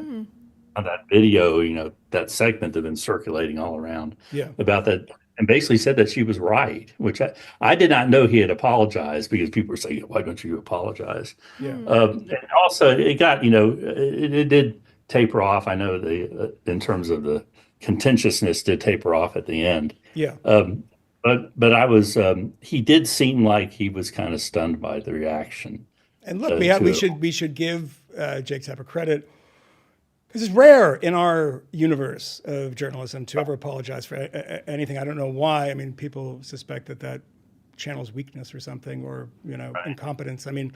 [SPEAKER 15] video, that segment that's been circulating all around about that, and basically said that she was right, which I did not know he had apologized, because people were saying, why don't you apologize?
[SPEAKER 1] Yeah.
[SPEAKER 15] And also it got, it did taper off. I know in terms of the contentiousness did taper off at the end.
[SPEAKER 1] Yeah.
[SPEAKER 15] But I was, he did seem like he was kind of stunned by the reaction.
[SPEAKER 1] And look, we should give Jake Tapper credit. This is rare in our universe of journalism to ever apologize for anything. I don't know why. I mean, people suspect that channels weakness or something, or incompetence. I mean,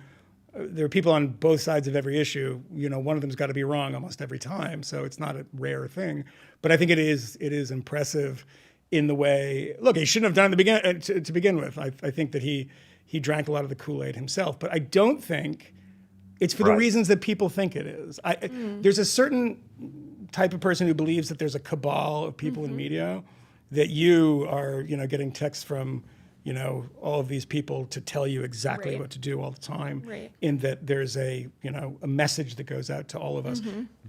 [SPEAKER 1] there are people on both sides of every issue. One of them's got to be wrong almost every time, so it's not a rare thing. But I think it is impressive in the way. Look, he shouldn't have done it to begin with. I think that he drank a lot of the Kool-Aid himself, but I don't think it's for the reasons that people think it is. There's a certain type of person who believes that there's a cabal of people in media, that you are, getting texts from, all of these people to tell you exactly what to do all the time.
[SPEAKER 2] Right.
[SPEAKER 1] In that there's a message that goes out to all of us: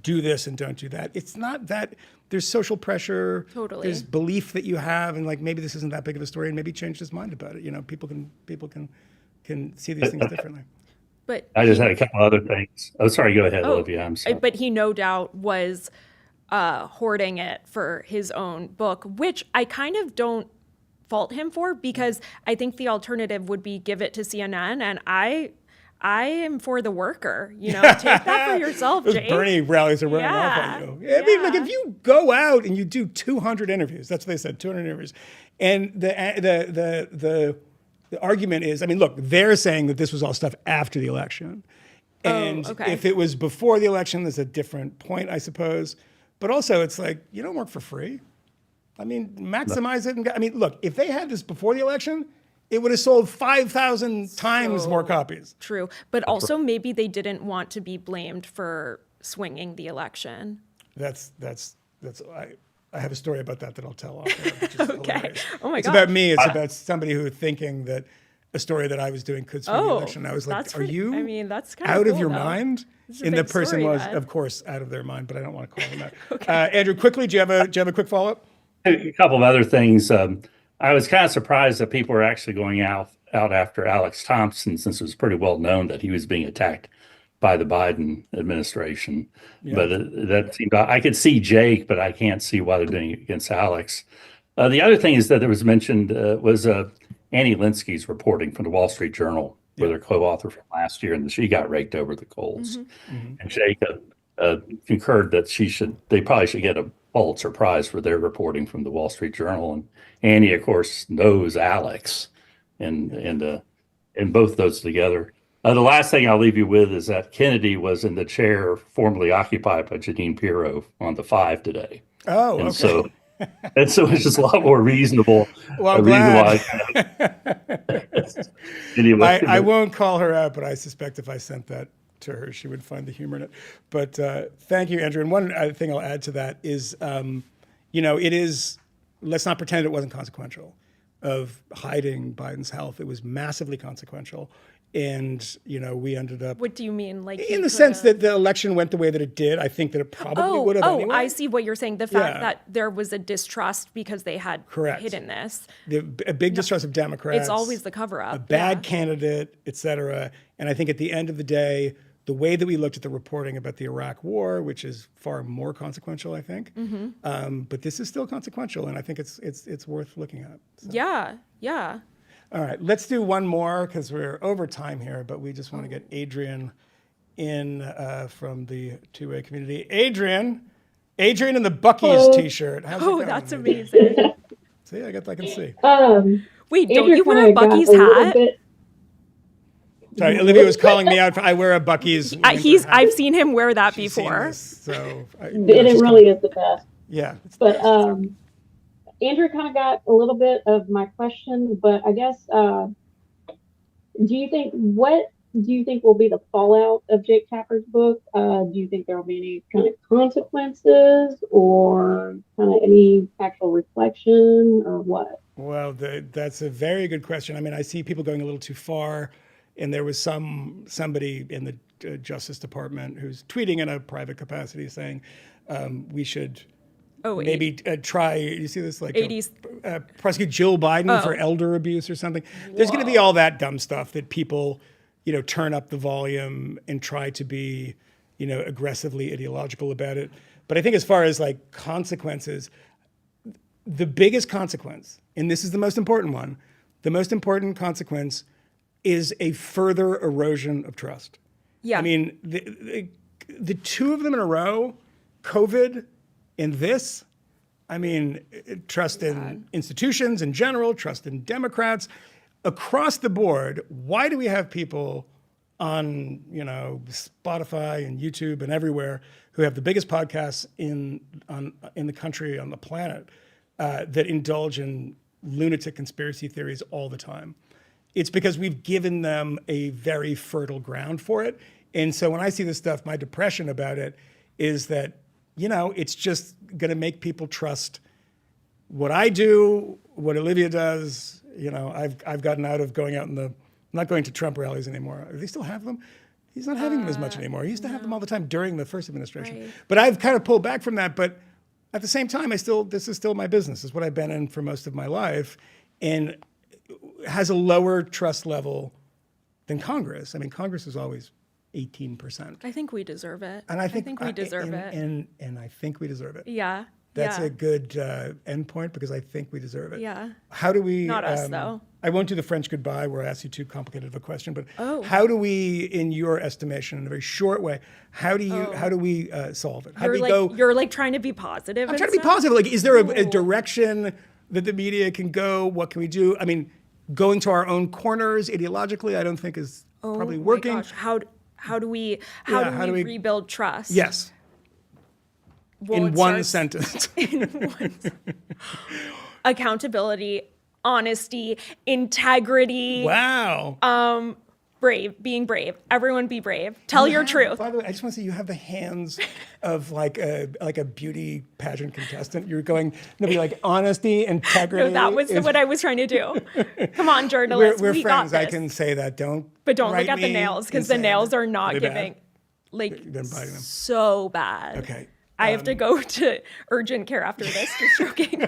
[SPEAKER 1] do this and don't do that. It's not that. There's social pressure.
[SPEAKER 2] Totally.
[SPEAKER 1] There's belief that you have, and like maybe this isn't that big of a story, and maybe change his mind about it. People can see these things differently.
[SPEAKER 2] But
[SPEAKER 15] I just had a couple other things. Oh, sorry. Go ahead, Olivia. I'm sorry.
[SPEAKER 2] But he no doubt was hoarding it for his own book, which I kind of don't fault him for, because I think the alternative would be give it to CNN, and I I am for the worker. Take that for yourself,
[SPEAKER 1] Those
[SPEAKER 2] Jake.
[SPEAKER 1] Bernie rallies are wearing off on you. I mean, like if you go out and you do 200 interviews, that's what they said, 200 interviews, and the argument is, I mean, look, they're saying that this was all stuff after the election, and if it was before the election, there's a different point, I suppose. But also, it's like you don't work for free. I mean, maximize it. And I mean, look, if they had this before the election, it would have sold 5,000 times more copies.
[SPEAKER 2] True. But also maybe they didn't want to be blamed for swinging the election.
[SPEAKER 1] I have a story about that I'll tell off there, which is hilarious.
[SPEAKER 2] Oh my
[SPEAKER 1] It's
[SPEAKER 2] gosh.
[SPEAKER 1] about me. It's about somebody who thinking that a story that I was doing could swing the election. I was like, are you
[SPEAKER 2] that's
[SPEAKER 1] out of
[SPEAKER 2] cool,
[SPEAKER 1] your
[SPEAKER 2] though.
[SPEAKER 1] mind?
[SPEAKER 2] This is a
[SPEAKER 1] And the
[SPEAKER 2] big
[SPEAKER 1] person
[SPEAKER 2] story,
[SPEAKER 1] was,
[SPEAKER 2] Ed.
[SPEAKER 1] of course, out of their mind, but I don't want to call them out. Andrew, quickly, do you have a quick follow-up?
[SPEAKER 15] A couple of other things. I was kind of surprised that people were actually going out after Alex Thompson, since it was pretty well known that he was being attacked by the Biden administration.
[SPEAKER 1] Yeah.
[SPEAKER 15] But that seemed, I could see Jake, but I can't see why they're doing it against Alex. The other thing is that there was mentioned was Annie Linsky's reporting from the Wall Street Journal, where their co-author from last year, and she got raked over the coals. And Jake concurred that they probably should get a Pulitzer Prize for their reporting from the Wall Street Journal. And Annie, of course, knows Alex, and both those together. The last thing I'll leave you with is that Kennedy was in the chair formerly occupied by Jeanine Pirro on the 5 today.
[SPEAKER 1] Oh,
[SPEAKER 15] and
[SPEAKER 1] okay.
[SPEAKER 15] so it's just a lot more reasonable.
[SPEAKER 1] Well, I'm glad. I won't call her out, but I suspect if I sent that to her, she would find the humor in it. But thank you, Andrew. And one other thing I'll add to that is, it is, let's not pretend it wasn't consequential of hiding Biden's health. It was massively consequential. And, we ended up.
[SPEAKER 2] What do you mean? Like
[SPEAKER 1] in the sense that the election went the way that it did, I think that it probably would have anyway.
[SPEAKER 2] I see what you're saying. The fact that there was a distrust because they had hidden this.
[SPEAKER 1] A big distrust of Democrats.
[SPEAKER 2] It's always the cover-up.
[SPEAKER 1] A bad candidate, et cetera. And I think at the end of the day, the way that we looked at the reporting about the Iraq War, which is far more consequential, I think. But this is still consequential, and I think it's worth looking at. So.
[SPEAKER 2] Yeah.
[SPEAKER 1] All right, let's do one more because we're over time here, but we just want to get Adrian in from the two-way community. Adrian in the Buc-ee's t-shirt. How's it going?
[SPEAKER 2] That's amazing.
[SPEAKER 1] See, I can see.
[SPEAKER 2] Wait, don't you wear a Buc-ee's hat?
[SPEAKER 1] Sorry, Olivia was calling me out. I wear a Buc-ee's.
[SPEAKER 2] I've seen him wear that before.
[SPEAKER 16] It really is the best.
[SPEAKER 1] Yeah.
[SPEAKER 16] But Andrew kind of got a little bit of my question, but I guess, what do you think will be the fallout of Jake Tapper's book? Do you think there will be any kind of consequences or kind of any actual reflection or what?
[SPEAKER 1] Well, that's a very good question. I mean, I see people going a little too far, and there was somebody in the Justice Department who's tweeting in a private capacity saying we should maybe try. You see this prosecute Jill Biden for elder abuse or something. There's going to be all that dumb stuff that people, turn up the volume and try to be, aggressively ideological about it. But I think as far as consequences, the biggest consequence, and this is the most important one, the most important consequence is a further erosion of trust.
[SPEAKER 2] Yeah.
[SPEAKER 1] I mean, the two of them in a row, COVID and this, I mean, trust in institutions in general, trust in Democrats, across the board. Why do we have people on, Spotify and YouTube and everywhere who have the biggest podcasts in the country, on the planet, that indulge in lunatic conspiracy theories all the time? It's because we've given them a very fertile ground for it. And so when I see this stuff, my depression about it is that, it's just going to make people trust what I do, what Olivia does. I've gotten out of going out I'm not going to Trump rallies anymore. Do they still have them? He's not having them as much anymore. He used to have them all the time during the first administration. Right. But I've kind of pulled back from that. But at the same time, this is still my business. It's what I've been in for most of my life. And has a lower trust level than Congress. I mean, Congress is always 18%.
[SPEAKER 2] I think we deserve it.
[SPEAKER 1] And I think
[SPEAKER 2] we deserve it.
[SPEAKER 1] And I think we deserve it.
[SPEAKER 2] Yeah.
[SPEAKER 1] That's
[SPEAKER 2] Yeah.
[SPEAKER 1] a good end point because I think we deserve it.
[SPEAKER 2] Yeah.
[SPEAKER 1] How do we?
[SPEAKER 2] Not us, though.
[SPEAKER 1] I won't do the French goodbye where I ask you too complicated of a question, but
[SPEAKER 2] Oh.
[SPEAKER 1] how do we, in your estimation, in a very short way, how do we solve it? How do we go?
[SPEAKER 2] You're like trying to be positive.
[SPEAKER 1] I'm trying to be positive. Like, is there a direction that the media can go? What can we do? I mean, going to our own corners ideologically, I don't think is probably working.
[SPEAKER 2] My gosh. How do we rebuild trust?
[SPEAKER 1] Yes.
[SPEAKER 2] Well,
[SPEAKER 1] in one sentence.
[SPEAKER 2] Accountability, honesty, integrity.
[SPEAKER 1] Wow.
[SPEAKER 2] Being brave. Everyone be brave. Tell your truth.
[SPEAKER 1] By the way, I just want to say you have the hands of like a beauty pageant contestant. You're going be like honesty, integrity.
[SPEAKER 2] No, that was what I was trying to do. Come on, journalists.
[SPEAKER 1] We're
[SPEAKER 2] we
[SPEAKER 1] friends.
[SPEAKER 2] got
[SPEAKER 1] I
[SPEAKER 2] this.
[SPEAKER 1] can say that. Don't
[SPEAKER 2] look at the nails because the nails are not giving
[SPEAKER 1] them.
[SPEAKER 2] So bad.
[SPEAKER 1] Okay.
[SPEAKER 2] I have to go to urgent care after this. Just joking.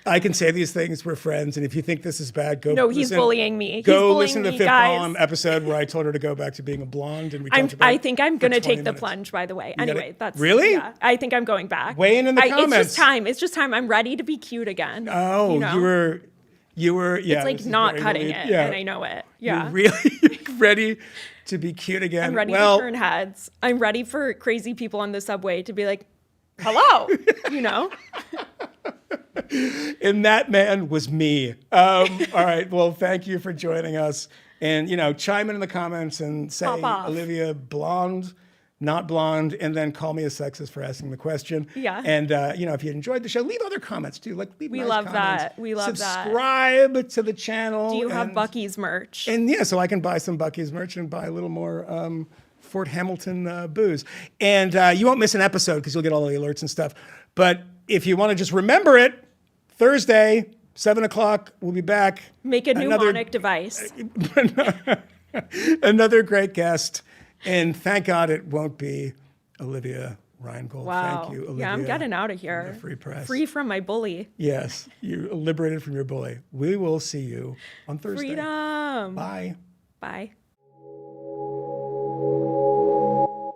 [SPEAKER 1] I can say these things. We're friends, and if you think this is bad, go.
[SPEAKER 2] No, he's bullying me.
[SPEAKER 1] Go
[SPEAKER 2] he's
[SPEAKER 1] listen to the Fifth Column episode where I told her to go back to being a blonde, and we talked about.
[SPEAKER 2] I think I'm going to take the
[SPEAKER 1] minutes.
[SPEAKER 2] plunge. By the way, anyway, that's
[SPEAKER 1] really.
[SPEAKER 2] Yeah, I think I'm going back.
[SPEAKER 1] Weigh in the comments.
[SPEAKER 2] It's just time. It's just time. I'm ready to be cute again.
[SPEAKER 1] Oh,
[SPEAKER 2] you know?
[SPEAKER 1] you were. Yeah,
[SPEAKER 2] it's like not cutting it, and I know it. Yeah.
[SPEAKER 1] You're really ready to be cute again.
[SPEAKER 2] I'm ready to turn heads. I'm ready for crazy people on the subway to be like, hello, you know?
[SPEAKER 1] And that man was me. All right. Well, thank you for joining us. And, chime in the comments and say, Olivia, blonde, not blonde, and then call me a sexist for asking the question.
[SPEAKER 2] Yeah.
[SPEAKER 1] And, if you enjoyed the show, leave other comments too. Like, leave
[SPEAKER 2] We
[SPEAKER 1] nice
[SPEAKER 2] love
[SPEAKER 1] comments.
[SPEAKER 2] that. We love that.
[SPEAKER 1] Subscribe to the channel.
[SPEAKER 2] Do you have Bucky's merch?
[SPEAKER 1] And so I can buy some Bucky's merch and buy a little more Fort Hamilton booze. And you won't miss an episode because you'll get all the alerts and stuff. But if you want to just remember it, Thursday, 7 o'clock, we'll be back.
[SPEAKER 2] Make a mnemonic device.
[SPEAKER 1] Another great guest. And thank God it won't be Olivia Reingold.
[SPEAKER 2] Wow.
[SPEAKER 1] Thank you, Olivia.
[SPEAKER 2] Yeah, I'm getting out of here.
[SPEAKER 1] Free press.
[SPEAKER 2] Free from my bully.
[SPEAKER 1] Yes, you're liberated from your bully. We will see you on Thursday.
[SPEAKER 2] Freedom.
[SPEAKER 1] Bye.
[SPEAKER 2] Bye.